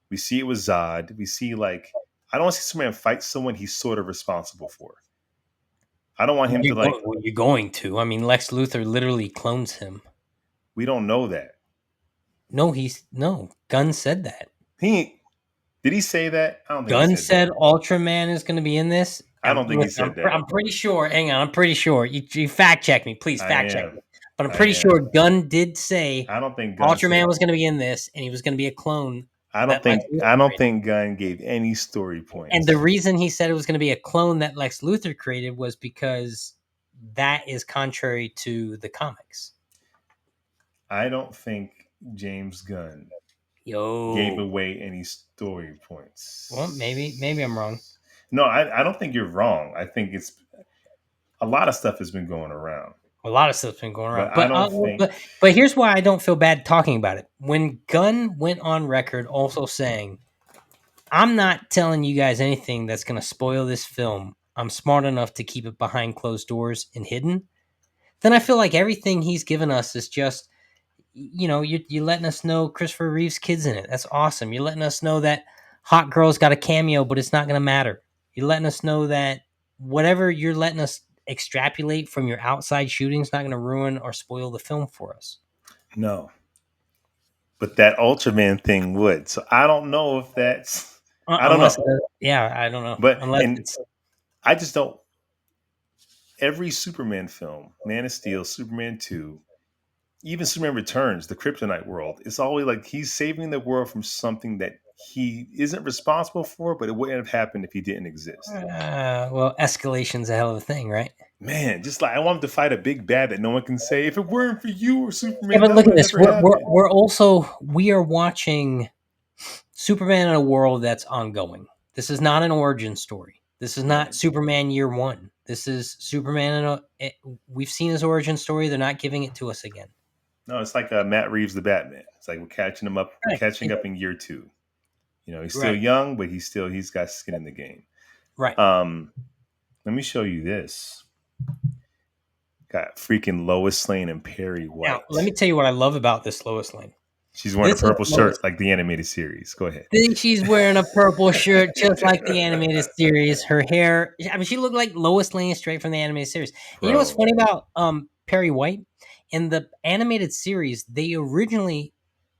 We see it with Zod. We see I don't want to see Superman fight someone he's sort of responsible for. I don't want him to You're going to. I mean, Lex Luthor literally clones him. We don't know that. No, Gunn said that. He did he say that? I don't think he Gunn said that. said Ultraman is going to be in this. I don't think he said that. I'm pretty sure. Hang on, I'm pretty sure. You fact check me, please. I Fact check am. me. But I'm I pretty sure am. Gunn did say I don't think Gunn Ultraman said. was going to be in this, and he was going to be a clone I don't that Lex think. I Luthor don't created. think Gunn gave any story And the points. reason he said it was going to be a clone that Lex Luthor created was because that is contrary to the comics. I don't think James Gunn gave Yo, away any story points. well, maybe I'm wrong. No, I don't think you're wrong. I think it's a lot of stuff has been going around, A lot of stuff's been going but around, I don't think. but here's why I don't feel bad talking about it. When Gunn went on record also saying, "I'm not telling you guys anything that's going to spoil this film. I'm smart enough to keep it behind closed doors and hidden." Then I feel like everything he's given us is just, you letting us know Christopher Reeve's kids in it. That's awesome. You're letting us know that Hawkgirl's got a cameo, but it's not going to matter. You're letting us know that whatever you're letting us extrapolate from your outside shooting is not going to ruin or spoil the film for us. No, but that Ultraman thing would. So I don't know if that's. I don't Unless, know, yeah, I don't know. but Unless and it's I just don't. Every Superman film, Man of Steel, Superman 2, even Superman Returns, the Kryptonite world, it's always like he's saving the world from something that he isn't responsible for, but it wouldn't have happened if he didn't exist. well, escalation's a hell of a thing, right? Man, just like I want him to fight a big bad that no one can say, if it weren't for you or Yeah, Superman, but that look would at have this. never happened. We are watching Superman in a world that's ongoing. This is not an origin story. This is not Right. Superman year one. This is Superman we've seen his origin story. They're not giving it to us again. No, it's like Matt Reeves, the Batman. It's like we're catching him up. We're Right. catching up in year 2. You know, he's still Right. young, but he's got skin in the game. Right. Let me show you this. Got freaking Lois Lane and Perry Now, White. let me tell you what I love about this Lois Lane. She's wearing This a is purple Lois. shirt like the animated series. Go ahead. She's wearing a purple shirt just like the animated series. Her hair, I mean, she looked like Lois Lane straight from the animated series. And you know what's Bro. funny about Perry White? In the animated series, they originally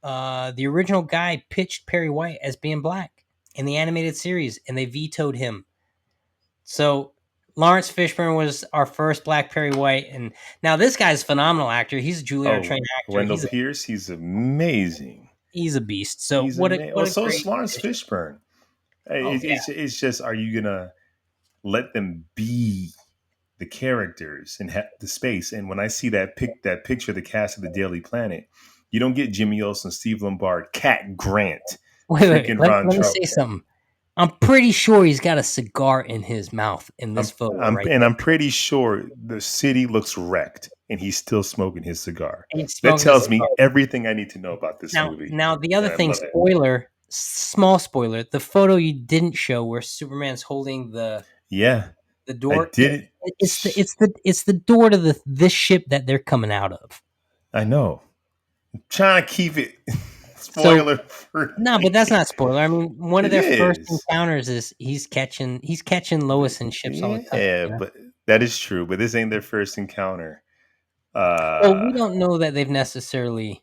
the original guy pitched Perry White as being black in the animated series, and they vetoed him. So Lawrence Fishburne was our first black Perry White, and now this guy's a phenomenal actor. He's a Juilliard Oh, trained actor. Wendell Pierce, he's amazing. He's a beast. So He's amazing. Well, what a so is great Lawrence addition. Fishburne. Oh yeah. It's just, are you gonna let them be the characters and the space? And when I see that picture of the cast of the Daily Planet, you don't get Jimmy Olsen, Steve Lombard, Cat Grant, Wait. freaking Ron Let me Trout. say something. I'm pretty sure he's got a cigar in his mouth in this photo right there. I'm pretty sure the city looks wrecked, and he's still smoking his cigar. And he's That smoking a tells me cigar. everything I need to know about this movie. Now the other And I thing, love it. small spoiler, the photo you didn't show where Superman's holding the Yeah, I door. didn't. It's the door to this ship that they're coming out of. I know. I'm trying to keep it So spoiler free. no, but that's not spoiler. I mean, one of It their first is. encounters is he's catching Lois in ships all the time. Yeah, You know? but that is true. But this ain't their first encounter. Well, we don't know that they've necessarily.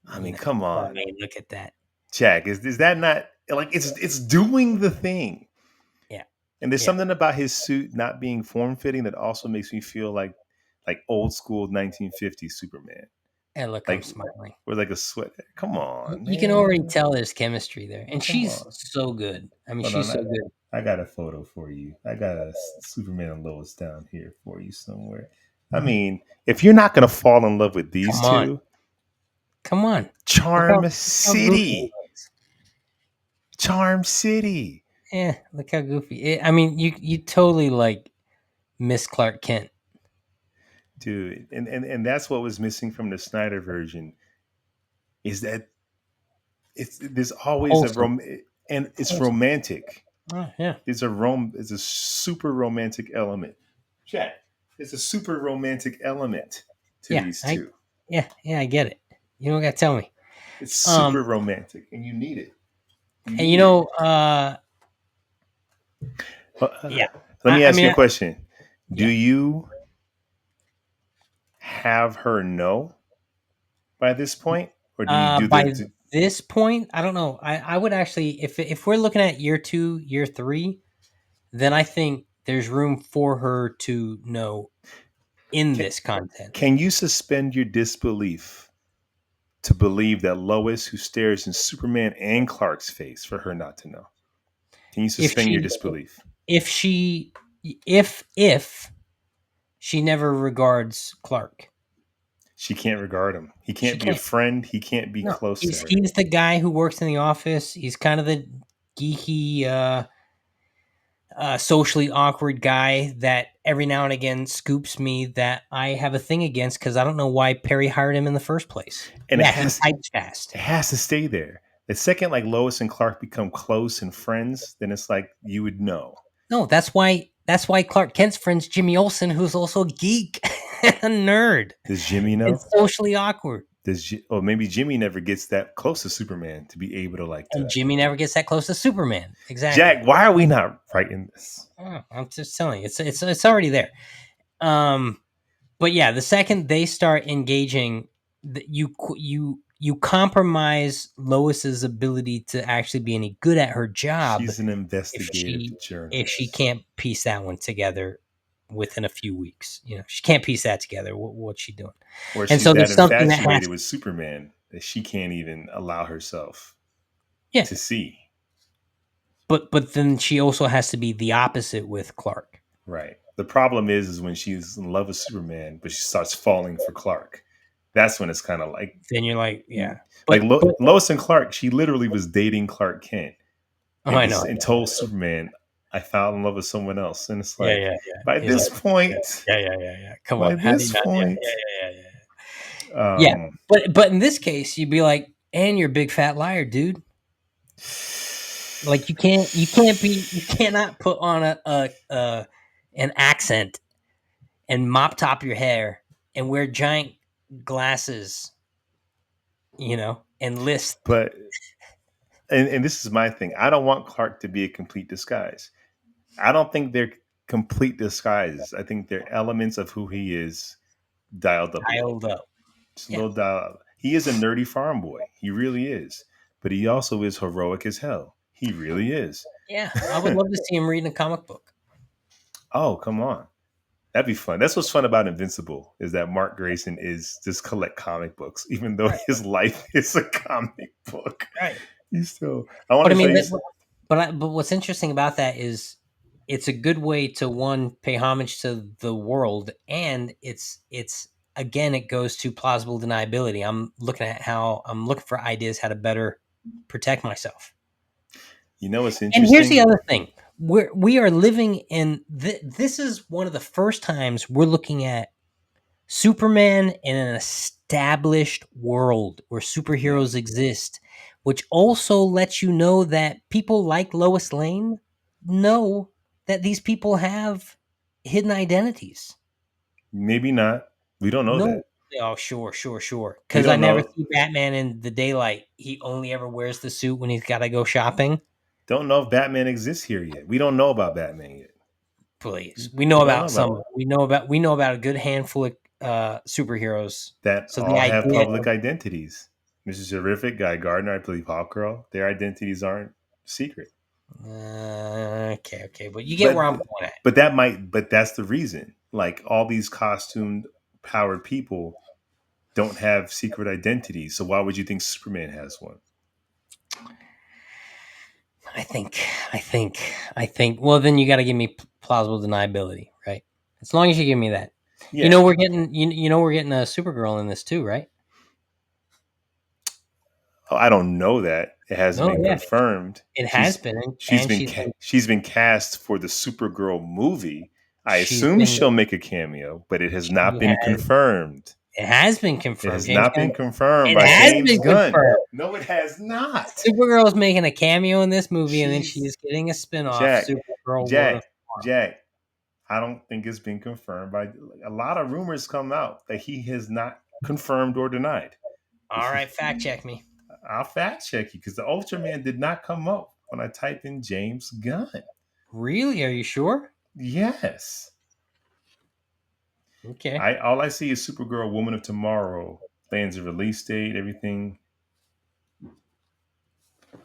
I mean, come on, I mean, look at that. Jack. Is that not like it's doing the thing? Yeah. And there's Yeah. something about his suit not being form fitting that also makes me feel like old school 1950s Superman. And look, Like I'm smiling. with like a sweat. Come on, You can already man. tell there's chemistry there, and Come she's on. so good. I mean, Hold she's on. so good. I got a photo for you. I got a Superman and Lois down here for you somewhere. I mean, if you're not gonna fall in love with these two, Come on. Charm Look how City. goofy it is. Charm City. Yeah, look how goofy. I mean, you totally like Miss Clark Kent. Dude. And that's what was missing from the Snyder version is that there's always Wholesome. and it's Wholesome. romantic. Oh, yeah. There's a super romantic element. Chat. There's a super romantic element to Yeah. these two. Yeah, I get it. You don't got to tell me. It's super romantic, and you need it. And you know, yeah. Let me ask mean, you a question. Do yeah. you have her know by this point, or do you do By this point, I don't know. I would actually, if we're looking at year 2, year 3, then I think there's room for her to know in this content. Can you suspend your disbelief to believe that Lois, who stares in Superman and Clark's face, for her not to know? Can you suspend your disbelief? If she never regards Clark, she can't regard him. He can't be a friend. He can't be close to her. He's the guy who works in the office. He's kind of the geeky, socially awkward guy that every now and again scoops me that I have a thing against because I don't know why Perry hired him in the first place. And he types fast. It has to stay there. The second like Lois and Clark become close and friends, then it's like you would know. No, that's why Clark Kent's friend's Jimmy Olsen, who's also a geek and a nerd. Does Jimmy know? It's socially awkward. or maybe Jimmy never gets that close to Superman to be able to like And that. Jimmy never gets that close to Superman. Exactly. Jack, why are we not writing this? Oh, I'm just telling you, it's already there. Um, but yeah, the second they start engaging, you compromise Lois's ability to actually be any good at her job She's an if investigative she journalist. can't piece that one together within a few weeks. She can't piece that together. What's she doing? Or And she's so that there's something that has, infatuated with Superman that she can't even allow herself yeah, to see. but then she also has to be the opposite with Clark. Right. The problem is when she's in love with Superman, but she starts falling for Clark. That's when it's kind of Then you're like, yeah, like but Lois and Clark. She literally was dating Clark Kent oh, I know. and told Superman, "I fell in love with someone else." And it's Yeah, like, yeah, yeah. by He's this like, yeah, point, yeah, yeah, yeah, yeah. Come by on, how do you this not? Yeah, point, yeah, yeah, yeah, yeah. Yeah, um, but in this case, you'd be like, and you're a big fat liar, dude. Like you cannot put on a an accent and mop top your hair and wear giant glasses, and list. but and this is my thing. I don't want Clark to be a complete disguise. I don't think they're complete disguises. I think they're elements of who he is dialed up a little Dialed bit. up. Just a Yeah, little dialed up. He is a nerdy farm boy. He really is. But he also is heroic as hell. He really is. yeah. I would love to see him reading a comic book. Oh, come on. That'd be fun. That's what's fun about Invincible is that Mark Grayson is just collect comic books, even though Right, his life is a comic book. right. He's still. I want But I to show mean, you. but what's interesting about that is it's a good way to one pay homage to the world, and it's again it goes to plausible deniability. I'm looking for ideas how to better protect myself. You know what's And here's the interesting? other thing: we are living in this is one of the first times we're looking at Superman in an established world where Yeah. superheroes exist, which also lets you know that people like Lois Lane know that these people have hidden identities. Maybe not. We don't know No. that. Oh, sure, sure, sure. We Because I don't never know. see Batman in the daylight. He only ever wears the suit when he's got to go shopping. Don't know if Batman exists here yet. We don't know about Batman yet. Please, We don't know about we know about a good handful of superheroes. that. So the All have idea public of identities. Mr.Terrific, Guy Gardner, I believe Hawkgirl. Their identities aren't secret. okay, okay, but you get But where I'm going at. but that's the reason. Like all these costumed powered people don't have secret identities. So why would you think Superman has one? I think, I think. Well, then you got to give me plausible deniability, right? As long as you give me that, Yeah. you know we're getting a Supergirl in this too, right? Oh, I don't know that. It hasn't Oh been yeah, confirmed. it has been, and She's been cast for the Supergirl movie. I she's assume been she'll make a cameo, but it has not she been has confirmed. it has been It confirmed, has James not Gunn. been confirmed It by has James been Gunn. confirmed. No, it has not. Supergirl's making a cameo in this movie, and then She's she's getting a spinoff, Jack, Supergirl Woman Jack, of Tomorrow. Jack. I don't think it's been confirmed by a lot of rumors come out that he has not confirmed or denied. All right, fact check me. I'll fact check you because the Ultraman did not come up when I typed in James Gunn. Really? Are you sure? Yes. Okay. I all I see is Supergirl Woman of Tomorrow. Plans a release date, everything.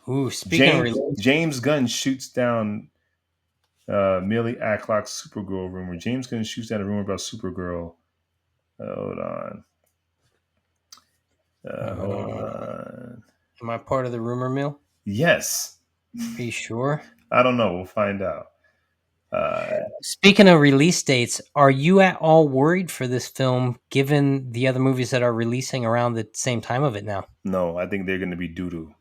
Ooh, speaking of release, James Gunn shoots down Millie Acklock's Supergirl rumor. James Gunn shoots down a rumor about Supergirl. Hold on. Hold uh, on. am I part of the rumor mill? Yes. Are you sure? I don't know. We'll find out. Uh, Speaking of release dates, are you at all worried for this film given the other movies that are releasing around the same time of it now? no, I think they're going to be doo doo.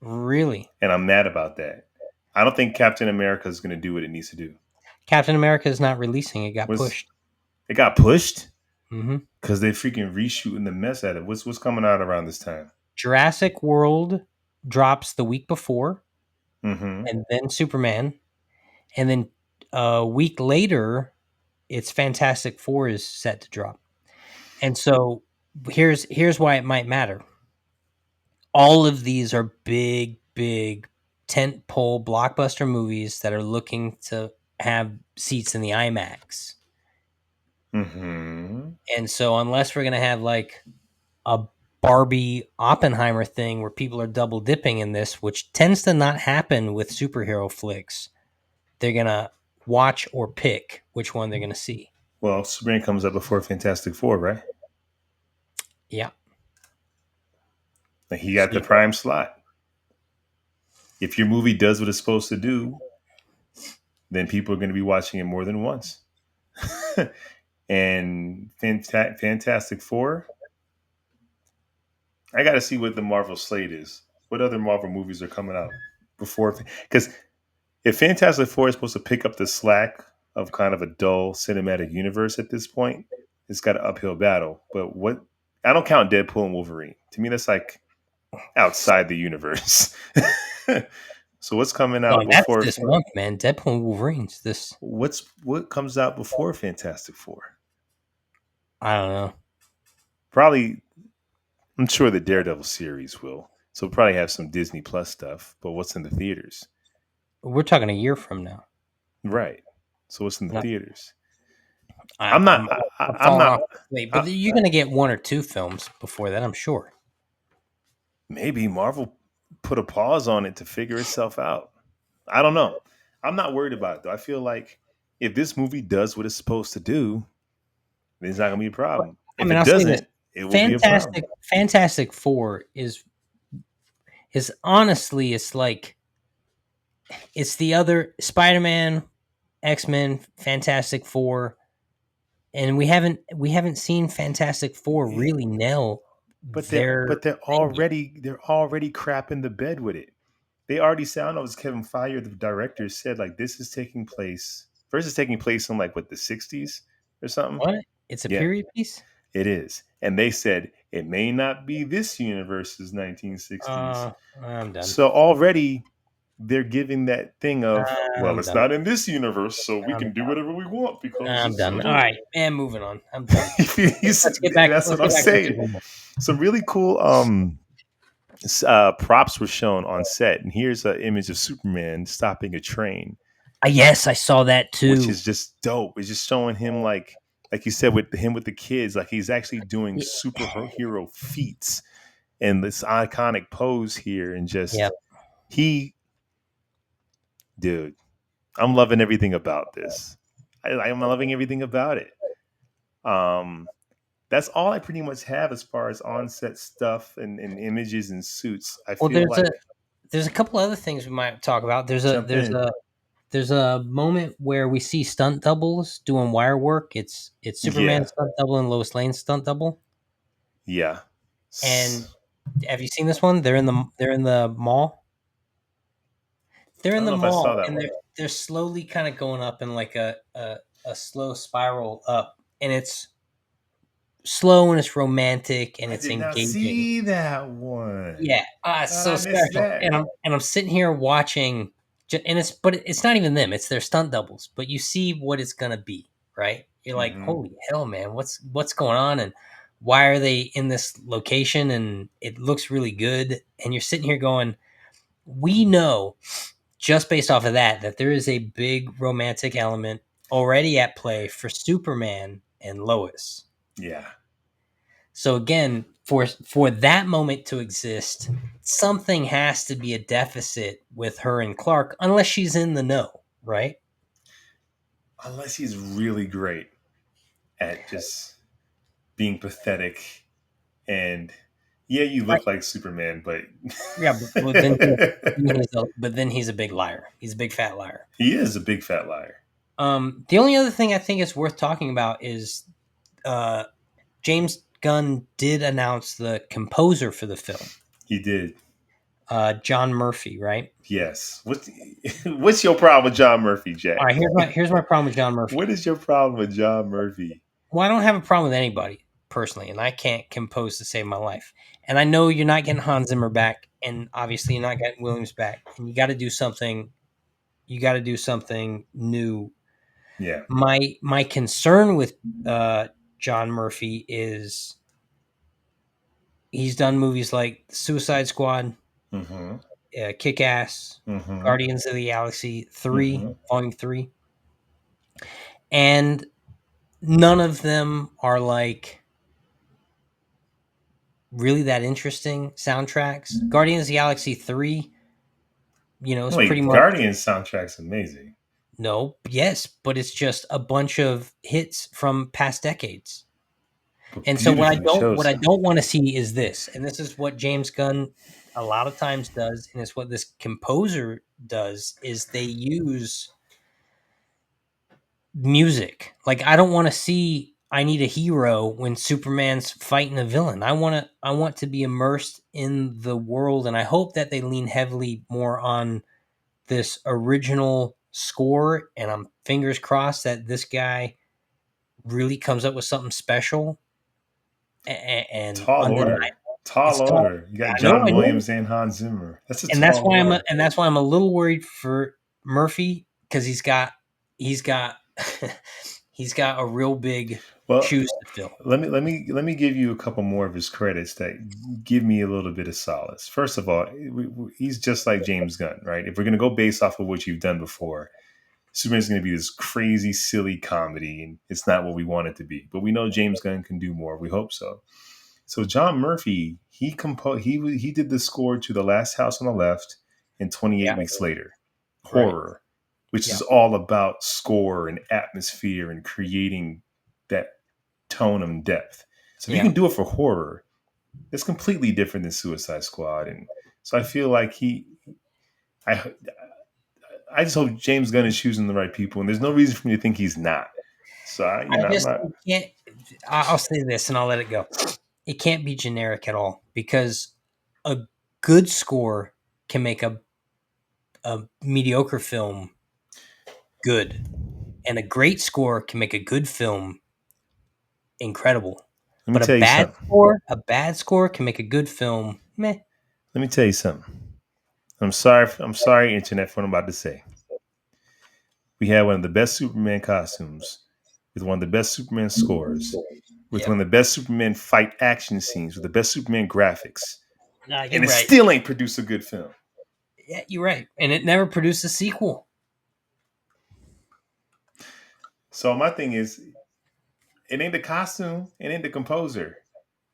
Really? And I'm mad about that. I don't think Captain America is going to do what it needs to do. Captain America is not releasing, it got Was pushed. it got pushed? Hmm. Because they freaking reshooting the mess out of it. What's coming out around this time? Jurassic World drops the week before, Mm-hmm. and then Superman, and then a week later, it's Fantastic Four is set to drop. And so Here's why it might matter. All of these are big tent pole blockbuster movies that are looking to have seats in the IMAX. Mm-hmm. And so unless we're gonna have like a Barbie Oppenheimer thing where people are double dipping in this, which tends to not happen with superhero flicks, they're gonna watch or pick which one they're gonna see. Well, Superman comes up before Fantastic Four, right? Yeah. Like he So got the prime slot. If your movie does what it's supposed to do, then people are going to be watching it more than once. And Fantastic Four, I got to see what the Marvel slate is. What other Marvel movies are coming out before? Because if Fantastic Four is supposed to pick up the slack of kind of a dull cinematic universe at this point, it's got an uphill battle. But what I don't count Deadpool and Wolverine. To me, that's like outside the universe. So what's coming no, out that's before? this month, man. Deadpool and Wolverine's this. What comes out before Fantastic Four? I don't know. Probably, I'm sure the Daredevil series will. So we'll probably have some Disney Plus stuff. But what's in the theaters? We're talking a year from now. Right. So what's in the And theaters? I, I'm not. I'm I'm I'm falling not. off. Wait, but I, you're gonna get one or two films before that, I'm sure. maybe Marvel put a pause on it to figure itself out. I don't know. I'm not worried about it though. I feel like if this movie does what it's supposed to do, then it's not gonna be a But, problem. I If mean, it I'll say this: doesn't, it will be a problem. Fantastic Four is honestly, it's like it's the other Spider-Man, X-Men, Fantastic Four, and we haven't seen Fantastic Four Yeah, really nail but their they're thing yet. already crapping the bed with it. They already said, I don't know, it was Kevin Feige, the director, said like this is taking place. First, it's taking place in like what the '60s or something. What? It's a Yeah, period piece? it is. And they said it may not be this universe's 1960s. Uh, I'm done. So already they're giving that thing of, well, I'm it's done. not in this universe, so we I'm can do whatever we want because I'm it's. done. All right, man. Moving on. I'm done. Let's get back. That's Let's what get I'm back to saying. Superman. Some really cool props were shown on set, and here's an image of Superman stopping a train, Yes, I saw that which too. is just dope. It's just showing him like you said with him with the kids, like he's actually doing Y- superhero feats and this iconic pose here, and Yeah. just he, dude, I'm loving everything about this. I'm loving everything about it. Um, that's all I pretty much have as far as on-set stuff and images and suits. I Well, feel like there's a couple other things we might talk about. jump in. There's a moment where we see stunt doubles doing wire work. It's Superman Yeah, stunt double and Lois Lane stunt double. yeah. And have you seen this one? They're in the mall. They're I in don't the know if I mall saw that and one. they're slowly kind of going up in like a slow spiral up, and it's slow and it's romantic and I it's did not engaging. see that one. Yeah, it's How'd so I miss special. that? And I'm sitting here watching, and it's not even them; it's their stunt doubles. But you see what it's gonna be, right? You're like, Hmm. holy hell, man! What's going on? And why are they in this location? And it looks really good. And you're sitting here going, we know just based off of that there is a big romantic element already at play for Superman and Lois. Yeah. So again, for that moment to exist, something has to be a deficit with her and Clark, unless she's in the know, right? Unless he's really great at just being pathetic and yeah, you Right. look like Superman, but Yeah, but then he's a big liar. He's a big fat liar. he is a big fat liar. The only other thing I think is worth talking about is uh, James Gunn did announce the composer for the film, He did. John Murphy, right? Yes. What's your problem with John Murphy, All Jack? right, here's my problem with John Murphy. What is your problem with John Murphy? Well, I don't have a problem with anybody personally, and I can't compose to save my life. And I know you're not getting Hans Zimmer back, and obviously you're not getting Williams back, and you got to do something. You got to do something new. Yeah. My concern with John Murphy is He's done movies like Suicide Squad, Mm-hmm. Kick Ass, Mm-hmm. Guardians of the Galaxy 3, Mm-hmm. Volume 3. And none of them are like really that interesting soundtracks. Guardians of the Galaxy 3, is pretty Wait, much Guardian soundtrack's amazing. no, yes, but it's just a bunch of hits from past decades. But And so beautifully what I chosen. don't want to see is this. And this is what James Gunn a lot of times does, and it's what this composer does is they use music. Like I don't want to see I need a hero when Superman's fighting a villain. I want to be immersed in the world, and I hope that they lean heavily more on this original score, and I'm fingers crossed that this guy really comes up with something special and Tall undeniable. order. Tall It's tall. order. You got I John know, Williams and Hans Zimmer. That's a tall order. and that's why I'm a little worried for Murphy because he's got he's got a real big Well, shoes to fill. let me give you a couple more of his credits that give me a little bit of solace. First of all, he's just like James Gunn, right? If we're gonna go based off of what you've done before, Superman's gonna be this crazy, silly comedy, and it's not what we want it to be. But we know James Gunn can do more. We hope so. So John Murphy, he did the score to The Last House on the Left and Yeah, 28 Weeks Later, right. horror, which Yeah, is all about score and atmosphere and creating that tone and depth. So if you yeah. can do it for horror, it's completely different than Suicide Squad. And so I feel like I, I just hope James Gunn is choosing the right people, and there's no reason for me to think he's not. So I I'm just not. can't. I'll say this and I'll let it go. It can't be generic at all because a good score can make a mediocre film good, and a great score can make a good film incredible. Let me But tell you something. a bad score can make a good film meh. Let me tell you something. I'm sorry. I'm sorry, Internet, for what I'm about to say. We had one of the best Superman costumes, with one of the best Superman scores, with Yep. one of the best Superman fight action scenes, with the best Superman graphics, Nah, and you're it right. still ain't produced a good film. Yeah, you're right. And it never produced a sequel. So my thing is, it ain't the costume, it ain't the composer,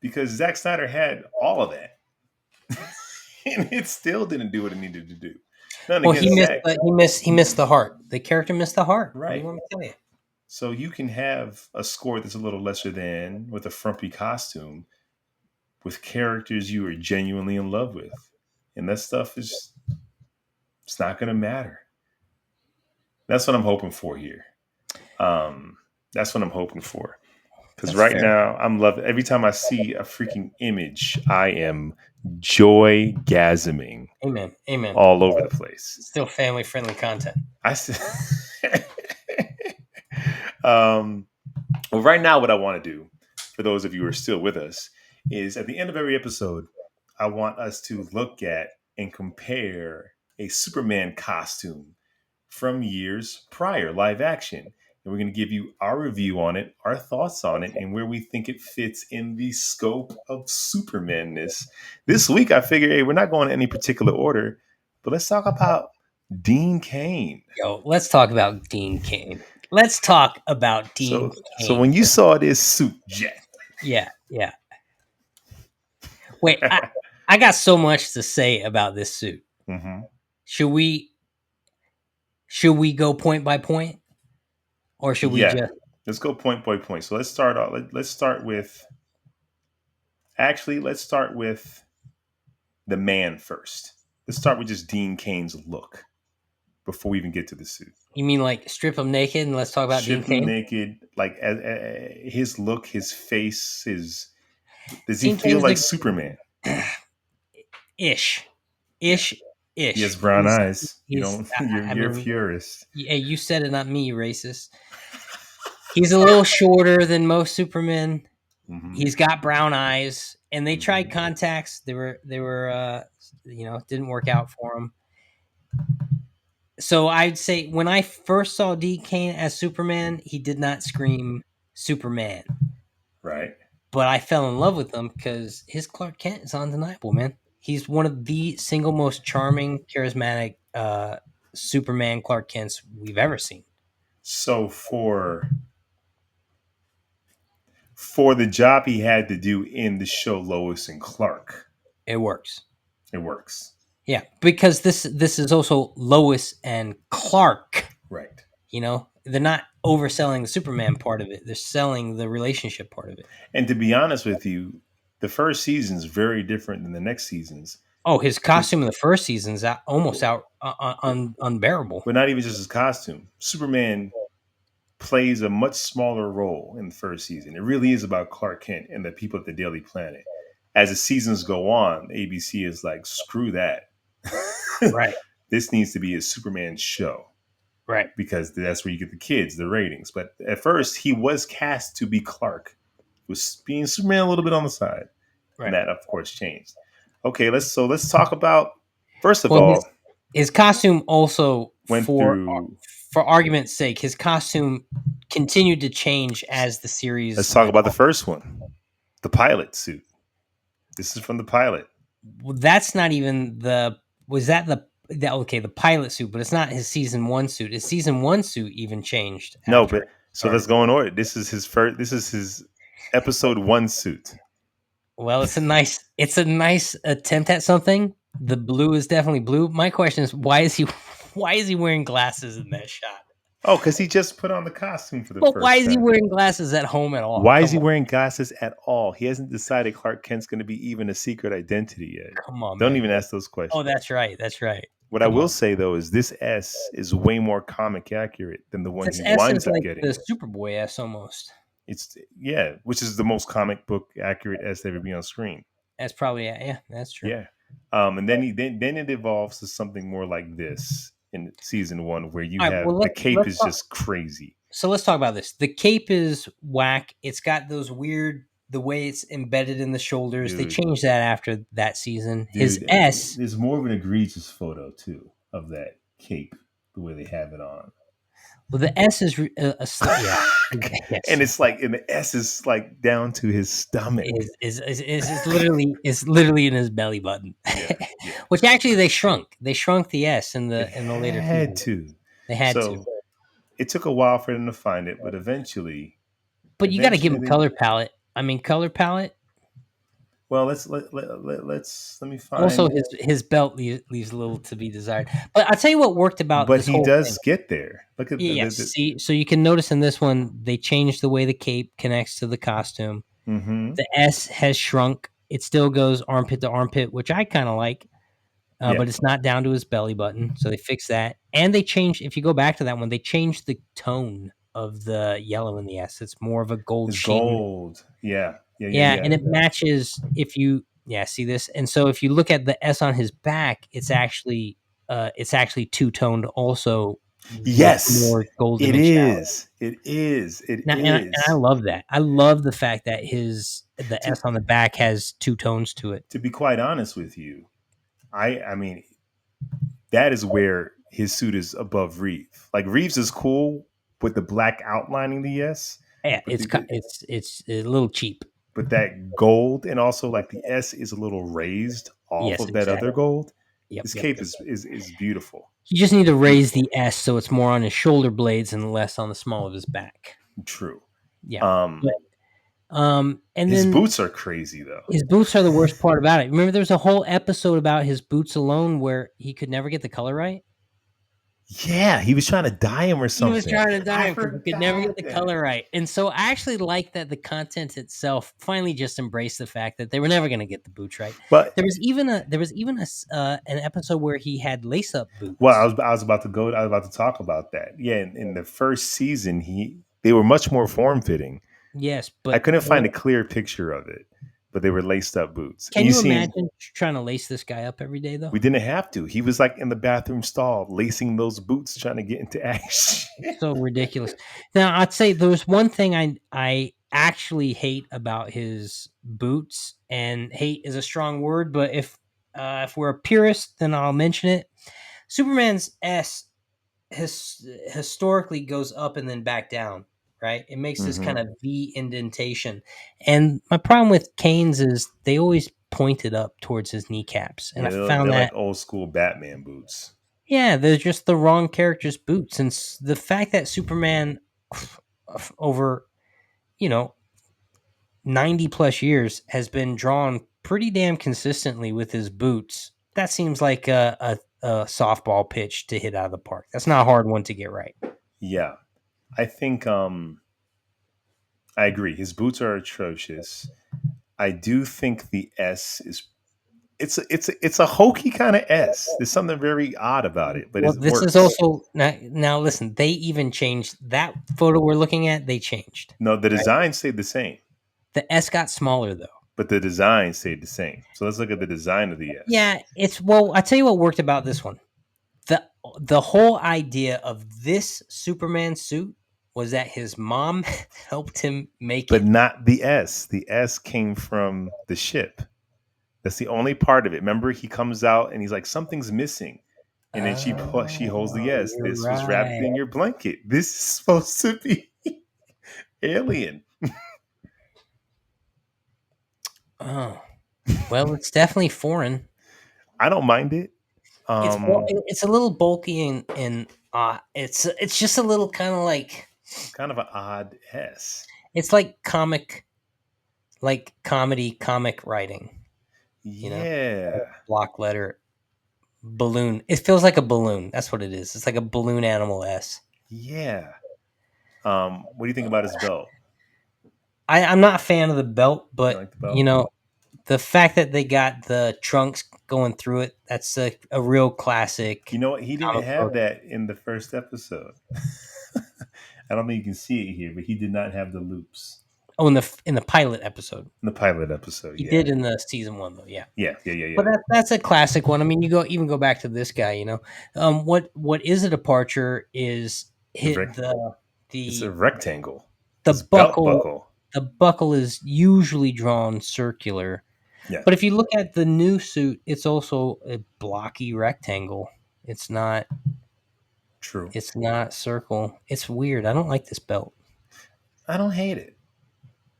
because Zack Snyder had all of that, and it still didn't do what it needed to do. Nothing Well, against Zack, he missed the heart. The character missed the heart. What do you right? want me to tell you? So you can have a score that's a little lesser than with a frumpy costume, with characters you are genuinely in love with, and that stuff is it's not going to matter. That's what I'm hoping for here. Um, that's what I'm hoping for. Because That's right fair. now, I'm loving every time I see a freaking image, I am joy gasming Amen. Amen. all over the place. Still family friendly content. I said, um, well, right now, what I want to do for those of you who are still with us is at the end of every episode, I want us to look at and compare a Superman costume from years prior, live action. And we're going to give you our review on it, our thoughts on it, and where we think it fits in the scope of Supermanness. This week, I figured, hey, we're not going in any particular order, but let's talk about Dean Cain. Yo, let's talk about Dean Cain. Let's talk about Dean So Cain. when you saw this suit, Jet, Yeah, yeah. Wait, I got so much to say about this suit. mm-hmm. Should we should we go point by point, or should we Yeah, just let's go point by point. So let's start off. Let's start with let's start with the man first. Let's start with just Dean Cain's look before we even get to the suit. you mean like strip him naked and let's talk about Dean Strip him Cain? naked, like his look, his face, his does he Dean feel Cain's like Superman? a ish, Yeah, ish, he has ish. brown eyes. You He's. don't. You're a mean, purist. yeah, you said it, not me, racist. He's a little shorter than most Supermen. Mm-hmm. He's got brown eyes, and they tried Mm-hmm. contacts. They were didn't work out for him. So I'd say when I first saw Dean Cain as Superman, he did not scream Superman. Right. but I fell in love with him because his Clark Kent is undeniable, man. He's one of the single most charming, charismatic Superman Clark Kents we've ever seen. So for the job he had to do in the show Lois and Clark, It works. it works. Yeah, because this is also Lois and Clark. Right. You know, they're not overselling the Superman part of it; they're selling the relationship part of it. And to be honest with you, the first season's very different than the next seasons. Oh, his Because, costume in the first season's almost out unbearable. but not even just his costume. Superman plays a much smaller role in the first season. It really is about Clark Kent and the people at the Daily Planet. As the seasons go on, ABC is like, screw that. Right, This needs to be a Superman show right, because that's where you get the kids, the ratings. But at first, he was cast to be Clark, was being Superman a little bit on the side, and right. that of course changed. Okay, let's talk about, first of Well, all, his costume also went through. for argument's sake, his costume continued to change as the series Let's talk went about the on. first one, the pilot suit. This is from the pilot. Well, that's not even the was that the okay, the pilot suit, but it's not his season one suit. His season one suit even changed No, after but it so let's started. go in order. This is his first. This is his episode one suit. Well, it's a nice attempt at something. The blue is definitely blue. My question is why is he why is he wearing glasses in that shot? Oh, because he just put on the costume for the But why first is he time. wearing glasses at home at all? Why is Come he on. wearing glasses at all? He hasn't decided Clark Kent's going to be even a secret identity yet. Come on, Don't man. even ask those Oh, questions. that's right. That's right. What I Come will on. say though is this S is way more comic accurate than the one This he S is winds up like getting. the Superboy S almost. It's yeah, which is the most comic book accurate S to ever be on screen. That's probably yeah, that's true. Yeah. And then then it evolves to something more like this in season one, where you All right, well have the cape is just crazy, let's talk about this. The cape is whack. It's got those weird the way it's embedded in the shoulders. They dude. changed that after that season. His Dude, S, there's more of an egregious photo too of that cape, the way they have it on. well, the S is yeah, And yes, it's like, and the S is like down to his stomach. is literally in his belly button, Yeah, yeah. which actually they shrunk. They shrunk the S It in the later had seasons. to. They had to, So it took a while for them to find it, but but you got to give eventually him they. color palette. I mean, color palette. Well, let me Also, find. his belt leaves a little to be desired. But I'll tell you what worked about But this he whole thing. does get there. Look at Yes. See, so you can notice in this one they changed the way the cape connects to the costume. mm-hmm. The S has shrunk. It still goes armpit to armpit, which I kind of like, Yeah, but it's not down to his belly button. So they fixed that, and they changed. If you go back to that one, they changed the tone of the yellow in the S. It's more of a gold it's sheen. gold. Yeah, yeah, yeah, Yeah, and yeah. it matches if you see this. And so if you look at the S on his back, it's actually two toned also with Yes, more golden it and showers. is. It is. It Now, and I is. love that. I love the fact that the To S on the back has two tones to it. to be quite honest with you, I mean that is where his suit is above Reeves. Like Reeves is cool with the black outlining the S, Yeah, but it's a little cheap. but that gold, and also like the S is a little raised off Yes, of that other exactly. gold. Yep, His yep, cape yep. is beautiful. You just need to raise Beautiful. the S so it's more on his shoulder blades and less on the small of his back. True. Yeah. Um And his then boots are crazy though. his boots are the worst part about it. Remember, there was a whole episode about his boots alone where he could never get the color right. Yeah, he was trying to dye him or He was something. trying to dye I him because he could never get forgot the that. color right. And so I actually like that the content itself finally just embraced the fact that they were never going to get the boots right. But There was even an episode where he had lace up well, boots. I was about to go. I was about to talk about that. Yeah, in the first season, they were much more form fitting. Yes, I but couldn't find a clear picture of it, but they were laced up boots. And can you you see him. imagine trying to lace this guy up every day though? We didn't have to. He was like in the bathroom stall, lacing those boots, trying to get into action. So ridiculous. Now, I'd say there was one thing I actually hate about his boots, and hate is a strong word, but if we're a purist, then I'll mention it. Superman's S historically goes up and then back down. right? It makes this Mm-hmm. kind of V indentation. And my problem with Canes is they always pointed up towards his kneecaps. And I Yeah, found they're that, like old school Batman boots. yeah, they're just the wrong character's boots. And the fact that Superman over, you know, 90 plus years has been drawn pretty damn consistently with his boots, that seems like a softball pitch to hit out of the park. That's not a hard one to get right. Yeah, I think I agree. His boots are atrocious. I do think the S is it's a hokey kind of S. There's something very odd about it, but Well, it this is works. also now listen, they even changed that photo we're looking at, they changed, No, the right? design stayed the same, The S got smaller though. but the design stayed the same. So let's look at the design of the S. Yeah, it's well, I tell you what worked about this one. The the whole idea of this Superman suit was that his mom helped him make But it. not the S. The S came from the ship. That's the only part of it. Remember, he comes out and he's like, something's missing. And then she holds the Oh, S. you're This was wrapped right. in your blanket. This is supposed to be alien. Oh, well, it's definitely foreign. I don't mind it. Um, It's a little bulky and it's just a little kind of like Kind of an odd S. it's like comic like comedy comic writing, you know, Yeah. block letter balloon. It feels like a balloon. That's what it is. It's like a balloon animal S. Yeah. What do you think about his belt? I'm not a fan of the belt, You but like the you belt? know, the fact that they got the trunks going through it, that's a real You classic know what? He didn't comic have book. that in the first episode. I don't think you can see it here, but he did not have the loops Oh, in the pilot episode. in the pilot episode. He Yeah. did in the season 1 though, yeah. Yeah. Yeah. Yeah. But Yeah. that's a classic one. I mean, you go back to this guy, you know. What is a departure is The hit it's a the rectangle. the His belt buckle. buckle. The buckle is usually drawn circular, Yeah. but if you look at the new suit, it's also a blocky rectangle. It's not. True. It's not circle. It's weird. I don't like this belt. I don't hate it.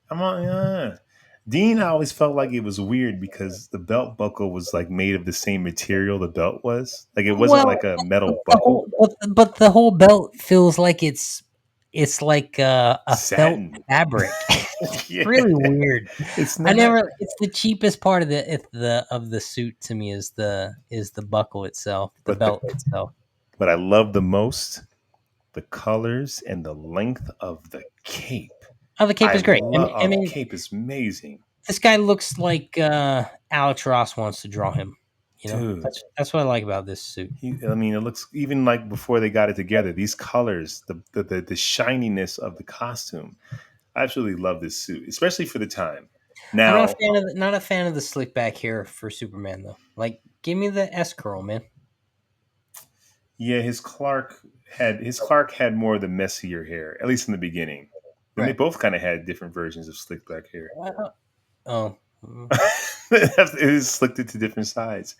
I'm not. Dean, I always felt like it was weird because the belt buckle was like made of the same material the belt was. Like it wasn't Well, like a metal the whole buckle. but the whole belt feels like it's like a felt Satin. fabric. It's Yeah. really weird. It's I not. never. It's the cheapest part of the suit to me is the buckle itself, the But the belt itself. what I love the most, the colors and the length of the cape. Oh, the cape I is great. love. I Oh, the mean, cape is amazing, this guy looks like Alex Ross wants to draw him. You know, dude. that's what I like about this suit. I mean, it looks even like before they got it together. These colors, the shininess of the costume. I absolutely love this suit, especially for the time. I'm not a Now, fan of not a fan of the slick back hair for Superman though. Like, give me the S curl, man. yeah, his Clark had more of the messier hair, at least in the beginning. Then they Right. both kind of had different versions of slick back hair. Oh, mm, It is slicked it to different sides.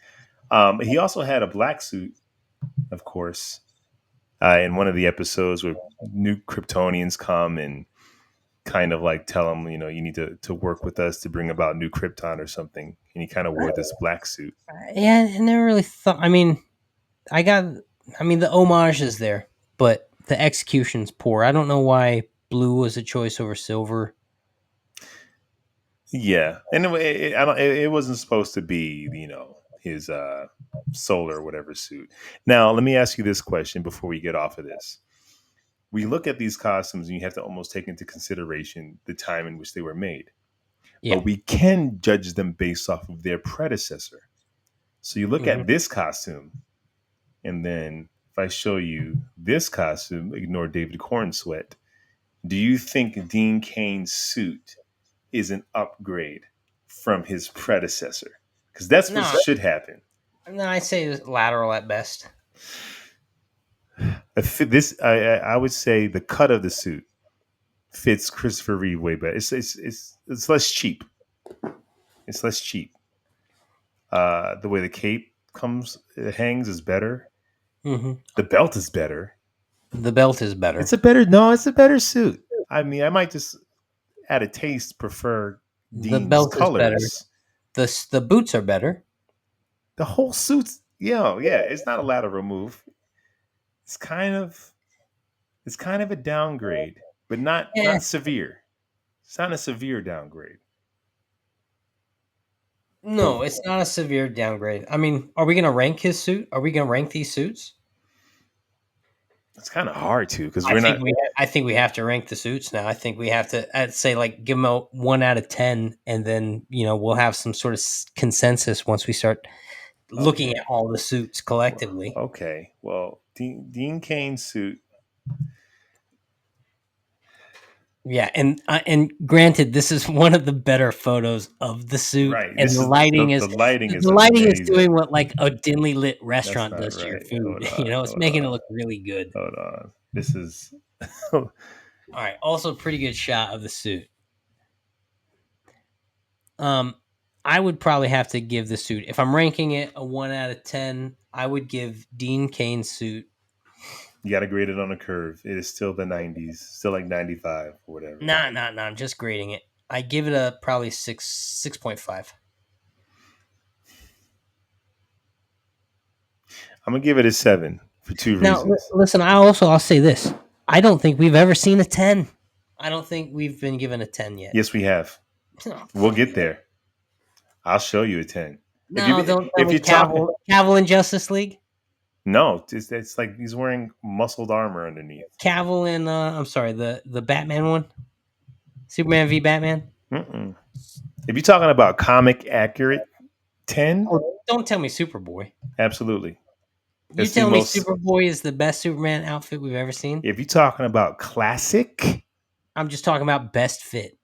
He also had a black suit, of course, in one of the episodes where new Kryptonians come and kind of like tell him, you need to work with us to bring about new Krypton or something. And he kind of wore this black suit. yeah. I never really thought. I mean, I got. I mean, the homage is there, but the execution's poor. I don't know why blue was a choice over silver. Yeah, and I don't. It wasn't supposed to be, his solar or whatever suit. Now, let me ask you this question before we get off of this. We look at these costumes, and you have to almost take into consideration the time in which they were made. Yeah. But we can judge them based off of their predecessor. So you look Hmm. at this costume, and then if I show you this costume, ignore David Corn sweat. Do you think Dean Cain's suit is an upgrade from his predecessor? Because that's what No, should happen. no, I say it's lateral at best. I would say the cut of the suit fits Christopher Reeve way better. It's less cheap. It's less cheap. The way the cape hangs is better. Hmm. The belt is better. The belt is better. It's a better suit. I mean, I might just at a taste prefer The Dean's belt is better. colors. The boots are better. The whole suit's yeah, it's not a ladder remove. It's kind of a downgrade, but Eh, not severe. It's not a severe downgrade. But no, it's not a severe downgrade. I mean, are we gonna rank his suit? Are we gonna rank these suits? it's kind of hard to because we're not. I think we have to rank the suits now. I think we have to, I'd say, like, give them a 1 out of 10, and then we'll have some sort of consensus once we start looking Okay. at all the suits collectively. Okay. Well, Dean Cain's suit. Yeah, and granted, this is one of the better photos of the suit, Right. and This the is lighting the is lighting is the lighting is doing amazing. what like a dimly lit That's restaurant not does to your right. food. Hold on. It's Hold making it on. look really good. Hold on. This is All right, also pretty good shot of the suit. Um, I would probably have to give the suit, if I'm ranking it a 1 out of 10, I would give Dean Cain's suit. you got to grade it on a curve. It is still the 90s, still like 95 or whatever. Nah. I'm just grading it. I give it a probably 6.5. I'm gonna give it a 7 for two Now, reasons. listen. I'll say this. I don't think we've ever seen a 10. I don't think we've been given a 10 yet. Yes, we have. No, We'll get there. I'll show you a 10. don't tell If me you're talking, Cavill in Justice League. no, it's like he's wearing muscled armor underneath. Cavill in I'm sorry, the Batman one. Superman v Batman. Mm-mm. If you're talking about comic accurate 10, Oh, don't tell me Superboy. absolutely. You It's the tell me most. Superboy is the best Superman outfit we've ever seen? If you're talking about classic, I'm just talking about best fit.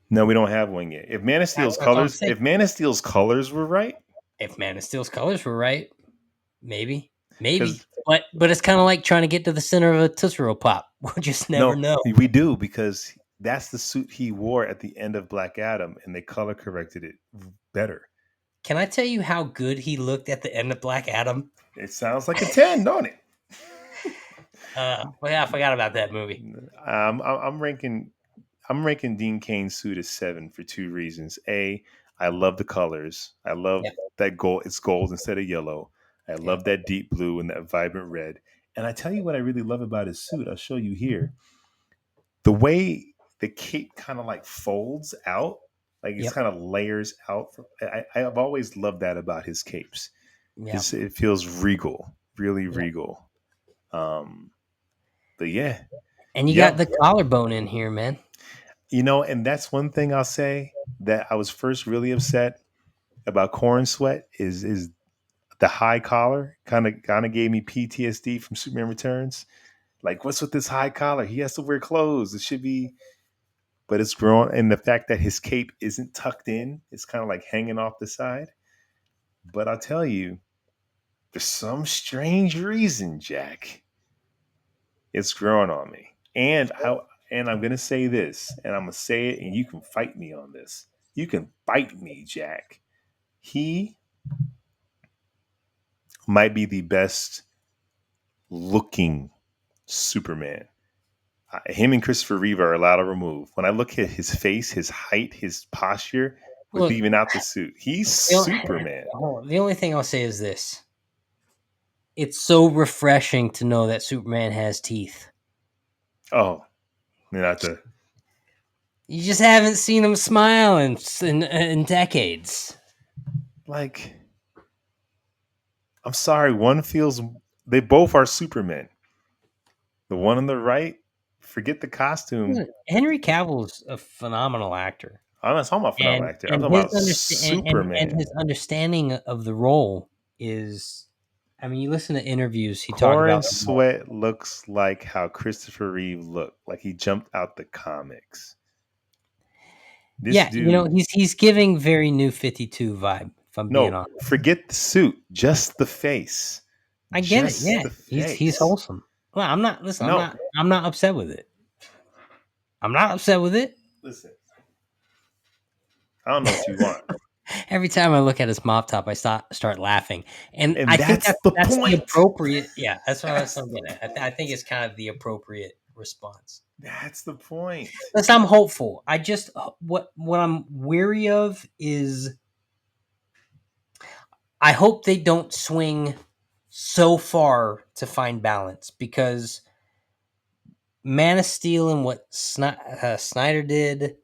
no, we don't have one yet. If Man of Steel's That's what I'm colors, saying. if Man of Steel's colors were right, If Man of Steel's colors were right, maybe, because but it's kind of like trying to get to the center of a Tootsie Roll Pop. We'll just never no, know. we do because that's the suit he wore at the end of Black Adam, and they color corrected it better. Can I tell you how good he looked at the end of Black Adam? It sounds like a 10, don't it? Well, yeah, I forgot about that movie. I'm ranking. I'm ranking Dean Cain's suit as 7 for two reasons. A, I love the colors. I love Yep, that gold. It's gold instead of yellow. I yep, love that deep blue and that vibrant red. And I tell you what I really love about his suit. I'll show you here. The way the cape kind of like folds out, like it's yep, kind of layers out. I've always loved that about his capes. yep. It feels regal, really Yep. regal. Um, but yeah, And you got yeah, the collarbone in here, man. and that's one thing I'll say that I was first really upset about Corn Sweat is the high collar kind of gave me PTSD from Superman Returns. Like, what's with this high collar? He has to wear clothes. It should be, but it's grown, and the fact that his cape isn't tucked in, it's kind of like hanging off the side. But I'll tell you, for some strange reason, Jack, it's growing on me. And I'm gonna say this, and I'm gonna say it, and you can fight me on this. You can fight me, Jack. He might be the best looking Superman. Him and Christopher Reeve are allowed to remove. When I look at his face, his height, his posture, with Look, leaving out the suit, he's the only, Superman. the only thing I'll say is this: it's so refreshing to know that Superman has teeth. Oh, not the You just haven't seen him smile in decades. like. I'm sorry. One feels. They both are Supermen. The one on the right, forget the costume. Henry Cavill's a phenomenal actor, I'm not talking about phenomenal actor. I'm talking his about and Superman. his understanding of the role is. I mean, you listen to interviews. He talked Corin about. Sweat looks like how Christopher Reeve looked, like he jumped out the comics. This Yeah, dude, he's giving very New 52 vibe. If I'm being no, honest, forget the suit, just the face, I get it. just Yeah, the he's face. wholesome. Well, I'm not. Listen, No, I'm not upset with it. I'm not upset with it. listen, I don't know what you want. Every time I look at his mop top, I start laughing, and And I think that's the that's the point. appropriate. Yeah, that's what I was That's getting at. I think it's kind of the appropriate response. that's the point. Listen, I'm hopeful. I just what I'm weary of is I hope they don't swing so far to find balance because Man of Steel and what Snyder did,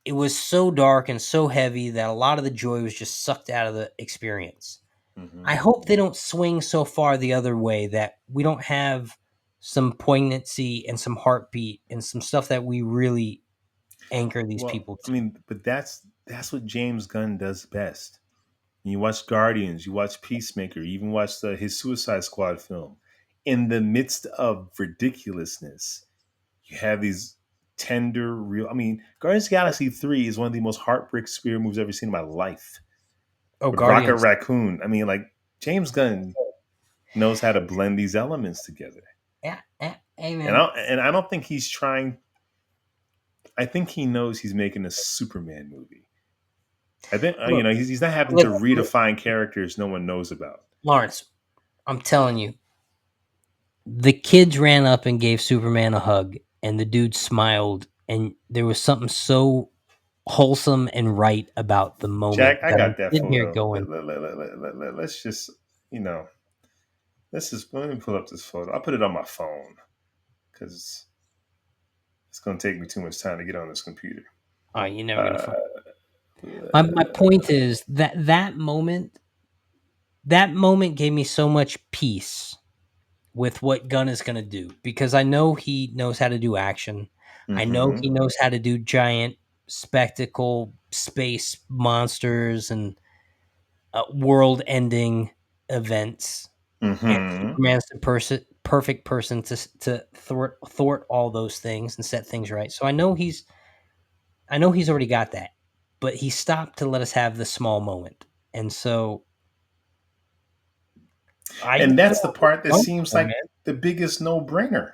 it was so dark and so heavy that a lot of the joy was just sucked out of the experience. I Hmm. hope they don't swing so far the other way that we don't have some poignancy and some heartbeat and some stuff that we really anchor these Well, people I to. mean, but that's what James Gunn does best. You watch Guardians, you watch Peacemaker, you even watch his Suicide Squad film. In the midst of ridiculousness, you have these tender, real. I mean, Guardians of the Galaxy 3 is one of the most heartbreak spirit movies I've ever seen in my life. Oh, With Rocket Guardians. Raccoon. I mean, like, James Gunn knows how to blend these elements together. Yeah, yeah. Hey, And man. I don't think he's trying. I think he knows he's making a Superman movie. I think Look, he's not having to listen, redefine characters no one knows about. Lawrence, I'm telling you, the kids ran up and gave Superman a hug, and the dude smiled, and there was something so wholesome and right about the moment Jack, I that I'm got that sitting here photo. going, Let's just, you know, let me pull up this photo. I'll put it on my phone because it's going to take me too much time to get on this computer. "Oh, you're never gonna Uh, find." My point is that that moment gave me so much peace with what Gunn is gonna do because I know he knows how to do action. I know mm-hmm, he knows how to do giant spectacle space monsters and world-ending events, and mm-hmm. Superman's the perfect person to thwart all those things and set things right. So I know he's already got that, but he stopped to let us have the small moment, and so I And feel that's the part that seems comfortable, like man. the biggest no-brainer.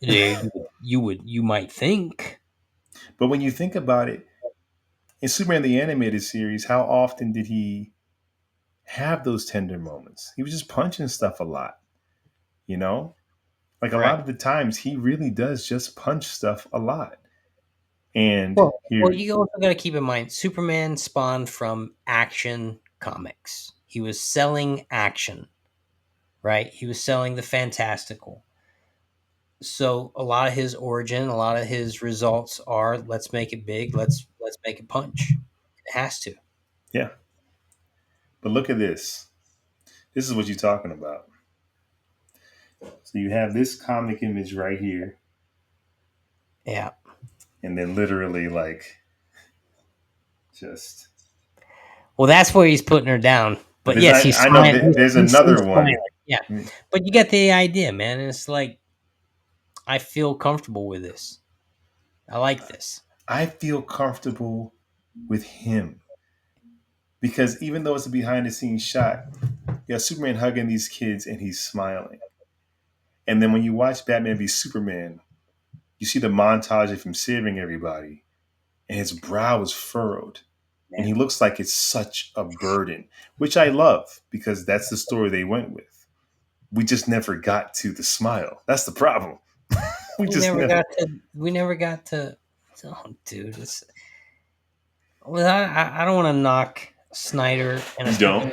Yeah, you might think, But when you think about it, in Superman the animated series, how often did he have those tender moments? He was just punching stuff a lot, you know? Like a lot right? of the times he really does just punch stuff a lot. And Well, here, you also got to keep in mind, Superman spawned from Action Comics. He was selling action, right? He was selling the fantastical. So a lot of his origin, a lot of his results are let's make it big, let's make it punch. It has to. yeah. But look at this. This is what you're talking about. So you have this comic image right here, Yeah. and then literally like just. Well, that's where he's putting her down. But But yes, he's I know smiling. there's He's another smiling. one. Yeah. But you get the idea, man. And it's like I feel comfortable with this. I like this. I feel comfortable with him because even though it's a behind the scenes shot, you have Superman hugging these kids and he's smiling. And then when you watch Batman v Superman, you see the montage of him saving everybody, and his brow is furrowed, and Man. he looks like it's such a burden, which I love because that's the story they went with. We just never got to the smile. That's the problem. We We just never never. got to we never got to oh dude, it's well I don't want to knock Snyder and You don't.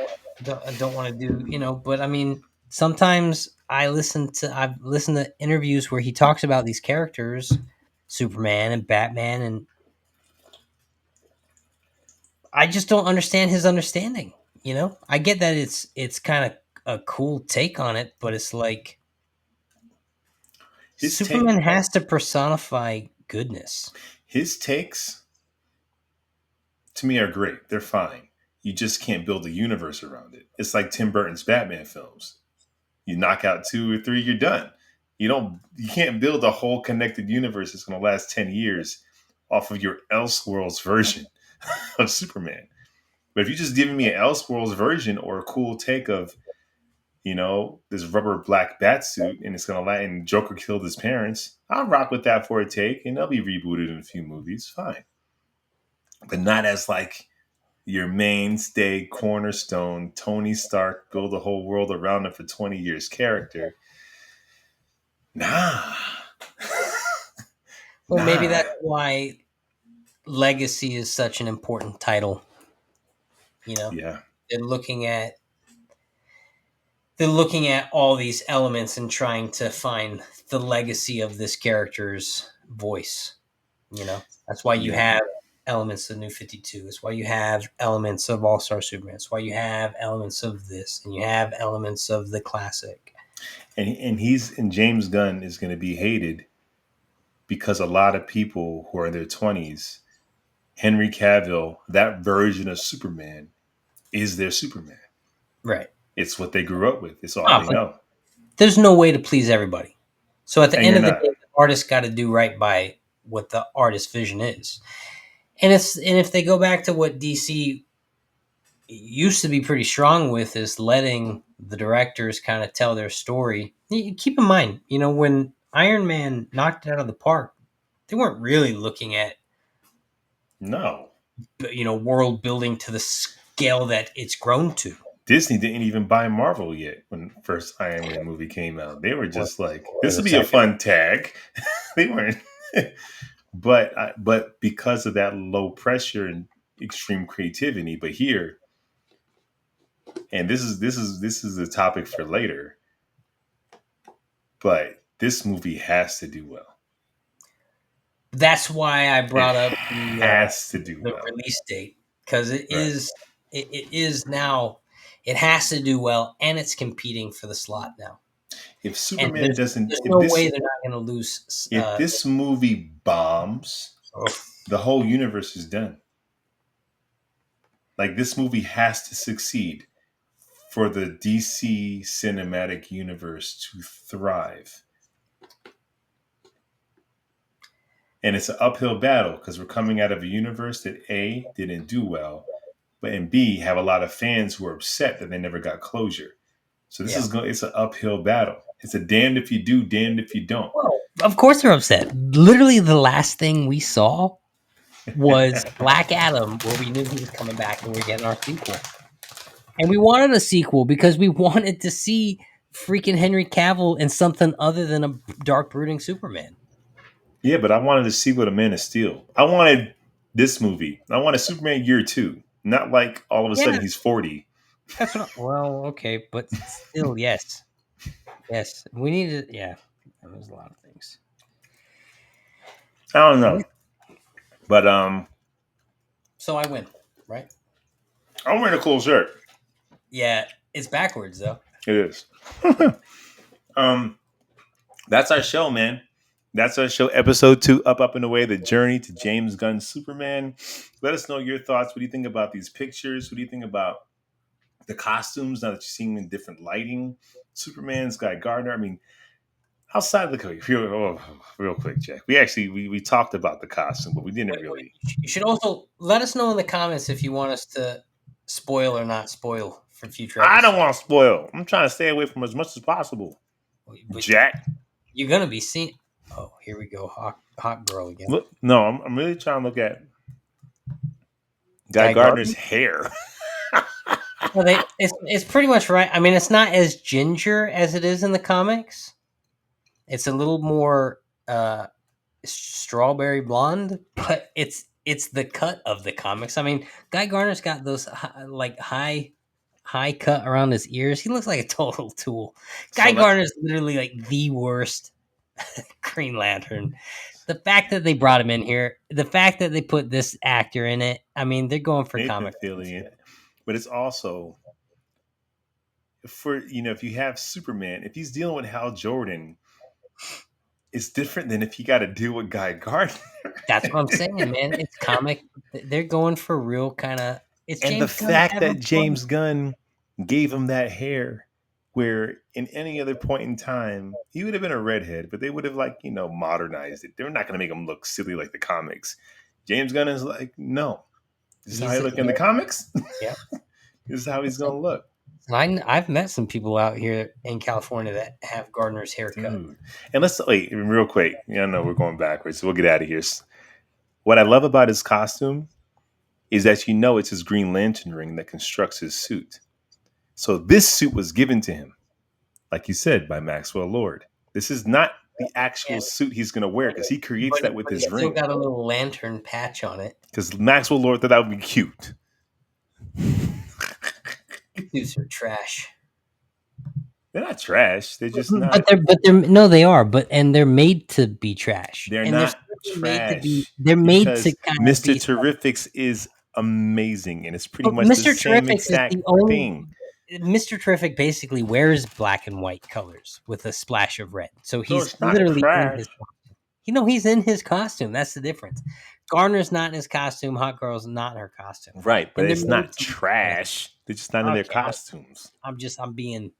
I don't want to do, but I mean sometimes I've listened to interviews where he talks about these characters, Superman and Batman, and I just don't understand his understanding. I get that it's kind of a cool take on it, but it's like His take, Superman has to personify goodness. his takes to me are great. They're fine. You just can't build a universe around it. It's like Tim Burton's Batman films. You knock out two or three, you're done. You can't build a whole connected universe that's going to last 10 years off of your Elseworlds version of Superman. But if you're just giving me an Elseworlds version or a cool take of, this rubber black bat suit and it's going to and Joker killed his parents, I'll rock with that for a take and they'll be rebooted in a few movies. Fine. But not as like, your mainstay cornerstone, Tony Stark, build a whole world around him for 20 years character. Nah. Well, maybe Nah. that's why legacy is such an important title. You know, Yeah. they're looking at they're looking at all these elements and trying to find the legacy of this character's voice. You know, that's why you Yeah. have elements of New 52. That's why you have elements of All Star Superman. That's why you have elements of this, and you have elements of the classic. And James Gunn is going to be hated because a lot of people who are in their 20s, Henry Cavill, that version of Superman, is their Superman. Right. It's what they grew up with. It's all Oh, they but know. there's no way to please everybody. So at the And end you're of the day, not. the artist got to do right by what the artist's vision is. And if they go back to what DC used to be pretty strong with is letting the directors kind of tell their story. Keep in mind, when Iron Man knocked it out of the park, they weren't really looking at No. world building to the scale that it's grown to. Disney didn't even buy Marvel yet when first Iron Man movie came out. They were Or, just like, or this the would be a second. fun tag. They weren't. But because of that low pressure and extreme creativity, but here, and this is a topic for later, but this movie has to do well. That's why I It brought up has to do the well. release date because Right. it is now. It has to do well, and it's competing for the slot now. If And Superman doesn't, there's no way they're not going to lose. if this movie bombs, Oh, the whole universe is done. Like this movie has to succeed for the DC cinematic universe to thrive. And it's an uphill battle because we're coming out of a universe that A, didn't do well, but and B, have a lot of fans who are upset that they never got closure. So yeah. it's an uphill battle. It's a damned if you do, damned if you don't. Well, of course they're upset. Literally, the last thing we saw was Black Adam, where we knew he was coming back and we're getting our sequel. And we wanted a sequel because we wanted to see freaking Henry Cavill in something other than a dark brooding Superman. Yeah, but I wanted to see what a Man of Steel. I wanted this movie. I wanted Superman year two. Not like all of a Yeah, sudden he's 40. that's what. Well, okay, but still, yes, yes, we needed. Yeah, there was a lot of things. I don't Yeah. know. But So I win, right? I'm wearing a cool shirt. Yeah, it's backwards though. It is. um that's our show, man. That's our show, episode 2, Up and Away, the journey to James Gunn's Superman. Let us know your thoughts. What do you think about these pictures? What do you think about the costumes now that you're seeing them in different lighting? Superman's Guy Gardner. I mean, outside of the real quick, Jack. We talked about the costume, but we didn't Wait. really. You should also let us know in the comments if you want us to spoil or not spoil for future I don't episodes. want to spoil. I'm trying to stay away from as much as possible. But Jack, you're gonna be seeing. Oh, here we go, hot girl again. look, no, I'm really trying to look at Guy Guy Gardner's Gardner. hair. Well, it's pretty much right. I mean, it's not as ginger as it is in the comics. It's a little more strawberry blonde, but it's the cut of the comics. I mean, Guy Gardner's got those like high cut around his ears. He looks like a total tool. Guy So let Gardner's literally like the worst Green Lantern. The fact that they brought him in here, the fact that they put this actor in it, I mean, they're going for Nathan comic relief Fillion, here. but it's also for if you have Superman, if he's dealing with Hal Jordan, it's different than if you got to deal with Guy Gardner. That's what I'm saying, man. It's comic. They're going for real kind of. It's And the James Gunn fact having that fun. James Gunn gave him that hair, where in any other point in time he would have been a redhead, but they would have modernized it. They're not going to make him look silly like the comics. James Gunn is like, no, this is how he look in the comics. Yeah. This is how he's going to look. I've met some people out here in California that have Gardner's haircut. Dude. And let's wait real quick. I know we're going backwards, so we'll get out of here. What I love about his costume is that it's his Green Lantern ring that constructs his suit. So this suit was given to him, like you said, by Maxwell Lord. This is not the Yeah, actual suit he's going to wear because he creates but that with it's his still ring. got a little lantern patch on it. Because Maxwell Lord thought that would be cute. Suits are trash. They're not trash. They're just not. But they're no, they are. And they're made to be trash, They're and they're not certainly made to be. trash They're made to because kind of Mr. be. Terrifics is amazing and it's pretty But much the Mr. same Terrific is exact the only. thing. Mr. Terrific basically wears black and white colors with a splash of red, so So he's it's not literally in his. trash. He's in his costume. That's the difference. Gardner's not in his costume. Hawkgirl's not in her costume, Right, but and they're it's made not to be trash. trash. They're just not in their Okay, costumes. I'm being,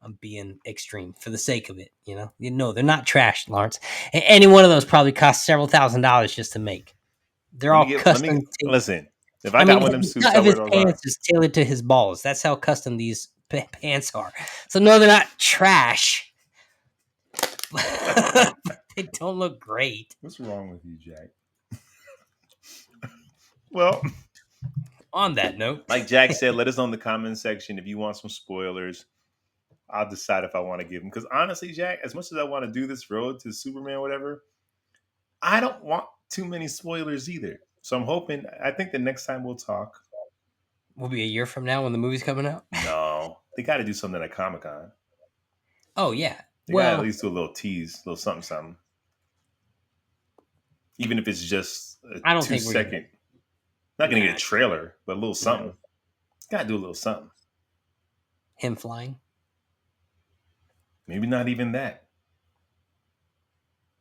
I'm being extreme for the sake of it. They're not trash, Lawrence. Any one of those probably cost several $1,000s just to make. They're all Let me custom. listen. If I I got mean, one of them the suits, cut I of wear his it all the time. pants is tailored to his balls. That's how custom these pants are. So no, they're not trash. They don't look great. What's wrong with you, Jack? Well, On that note, like Jack said, let us know in the comment section if you want some spoilers. I'll decide if I want to give them. Because honestly, Jack, as much as I want to do this road to Superman, or whatever, I don't want too many spoilers either. So I'm hoping. I think the next time we'll talk. will be a year from now when the movie's coming out. No, they got to do something at Comic Con. Oh yeah. They got to at Well, least do a little tease, a little something, something. Even if it's just a I don't two think we're gonna. second. Not gonna get Nah, a trailer, but a little something. no. Got to do a little something. Him flying. Maybe not even that.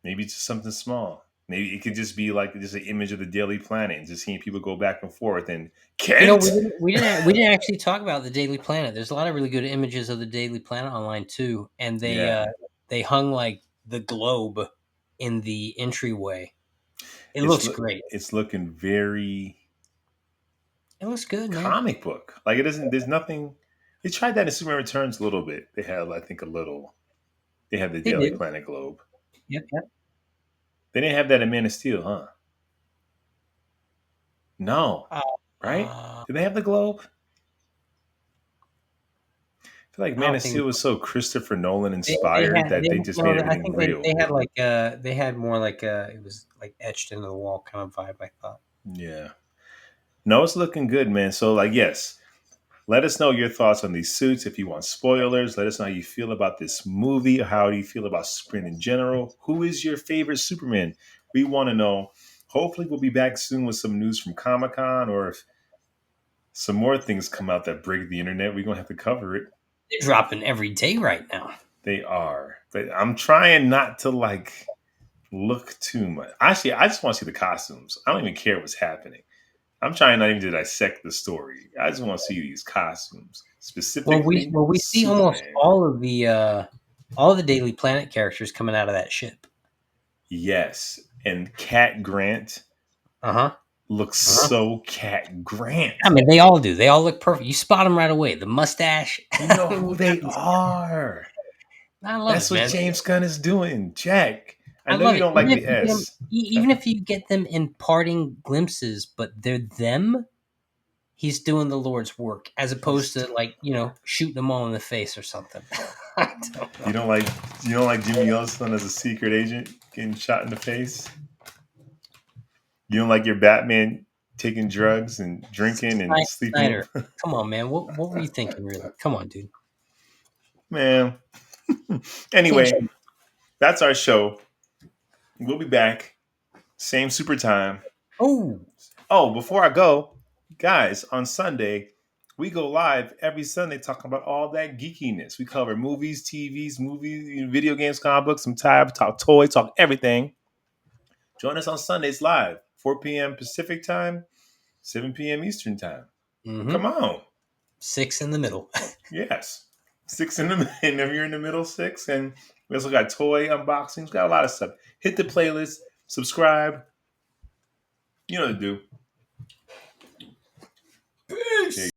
Maybe just something small. Maybe it could just be like just an image of the Daily Planet and just seeing people go back and forth. And We Kent, didn't actually talk about the Daily Planet. There's a lot of really good images of the Daily Planet online too, and yeah, they hung like the globe in the entryway. It it's looks great. it's looking very It looks good, man. comic book. Like it doesn't. There's nothing. They tried that in Superman Returns a little bit. They had, I think, a little. They had the They Daily did. Planet globe. Yep, yep. They didn't have that in Man of Steel, huh? No, Uh, right? uh, Did they have the globe? I feel like I Man don't of think Steel was so Christopher Nolan they inspired had. that They they just made no. I everything think real. they had like they had more like it was like etched into the wall kind of vibe. I thought. Yeah. No, it's looking good, man. So, like, yes, let us know your thoughts on these suits. If you want spoilers, let us know how you feel about this movie. How do you feel about Superman in general? Who is your favorite Superman? We want to know. Hopefully, we'll be back soon with some news from Comic Con, or if some more things come out that break the internet, we're going to have to cover it. They're dropping every day right now. They are. But I'm trying not to, like, look too much. Actually, I just want to see the costumes. I don't even care what's happening. I'm trying not even to dissect the story. I just want to see these costumes, specifically We see almost Superman. all of the Daily Planet characters coming out of that ship. Yes, and Cat Grant Uh huh. looks Uh-huh. so Cat I Grant. mean, they all do. They all look perfect. You spot them right away. The mustache. You know who We got they these- are. I love That's it, what man. James Gunn is doing, Jack. I I know love you it. don't like the S. Even if you get them in parting glimpses, but they're them. He's doing the Lord's work as opposed to like shooting them all in the face or something. I don't You know. don't like you don't like Jimmy Olsen as a secret agent getting shot in the face. You don't like your Batman taking drugs and drinking and sleeping. Snyder, come on, man. What were you thinking, really? Come on, dude. Man. Can't Anyway, you? that's our show. We'll be back. Same super time. Oh, Oh, before I go, guys, on Sunday, we go live every Sunday talking about all that geekiness. We cover movies, TVs, video games, comic books, some time, talk toys, talk everything. Join us on Sundays live, 4 p.m. Pacific time, 7 p.m. Eastern time. mm-hmm. Come on. 6 in the middle. Yes. Six in the and if you're in the middle, six. And we also got toy unboxings, got a lot of stuff. Hit the playlist, subscribe. You know what to do.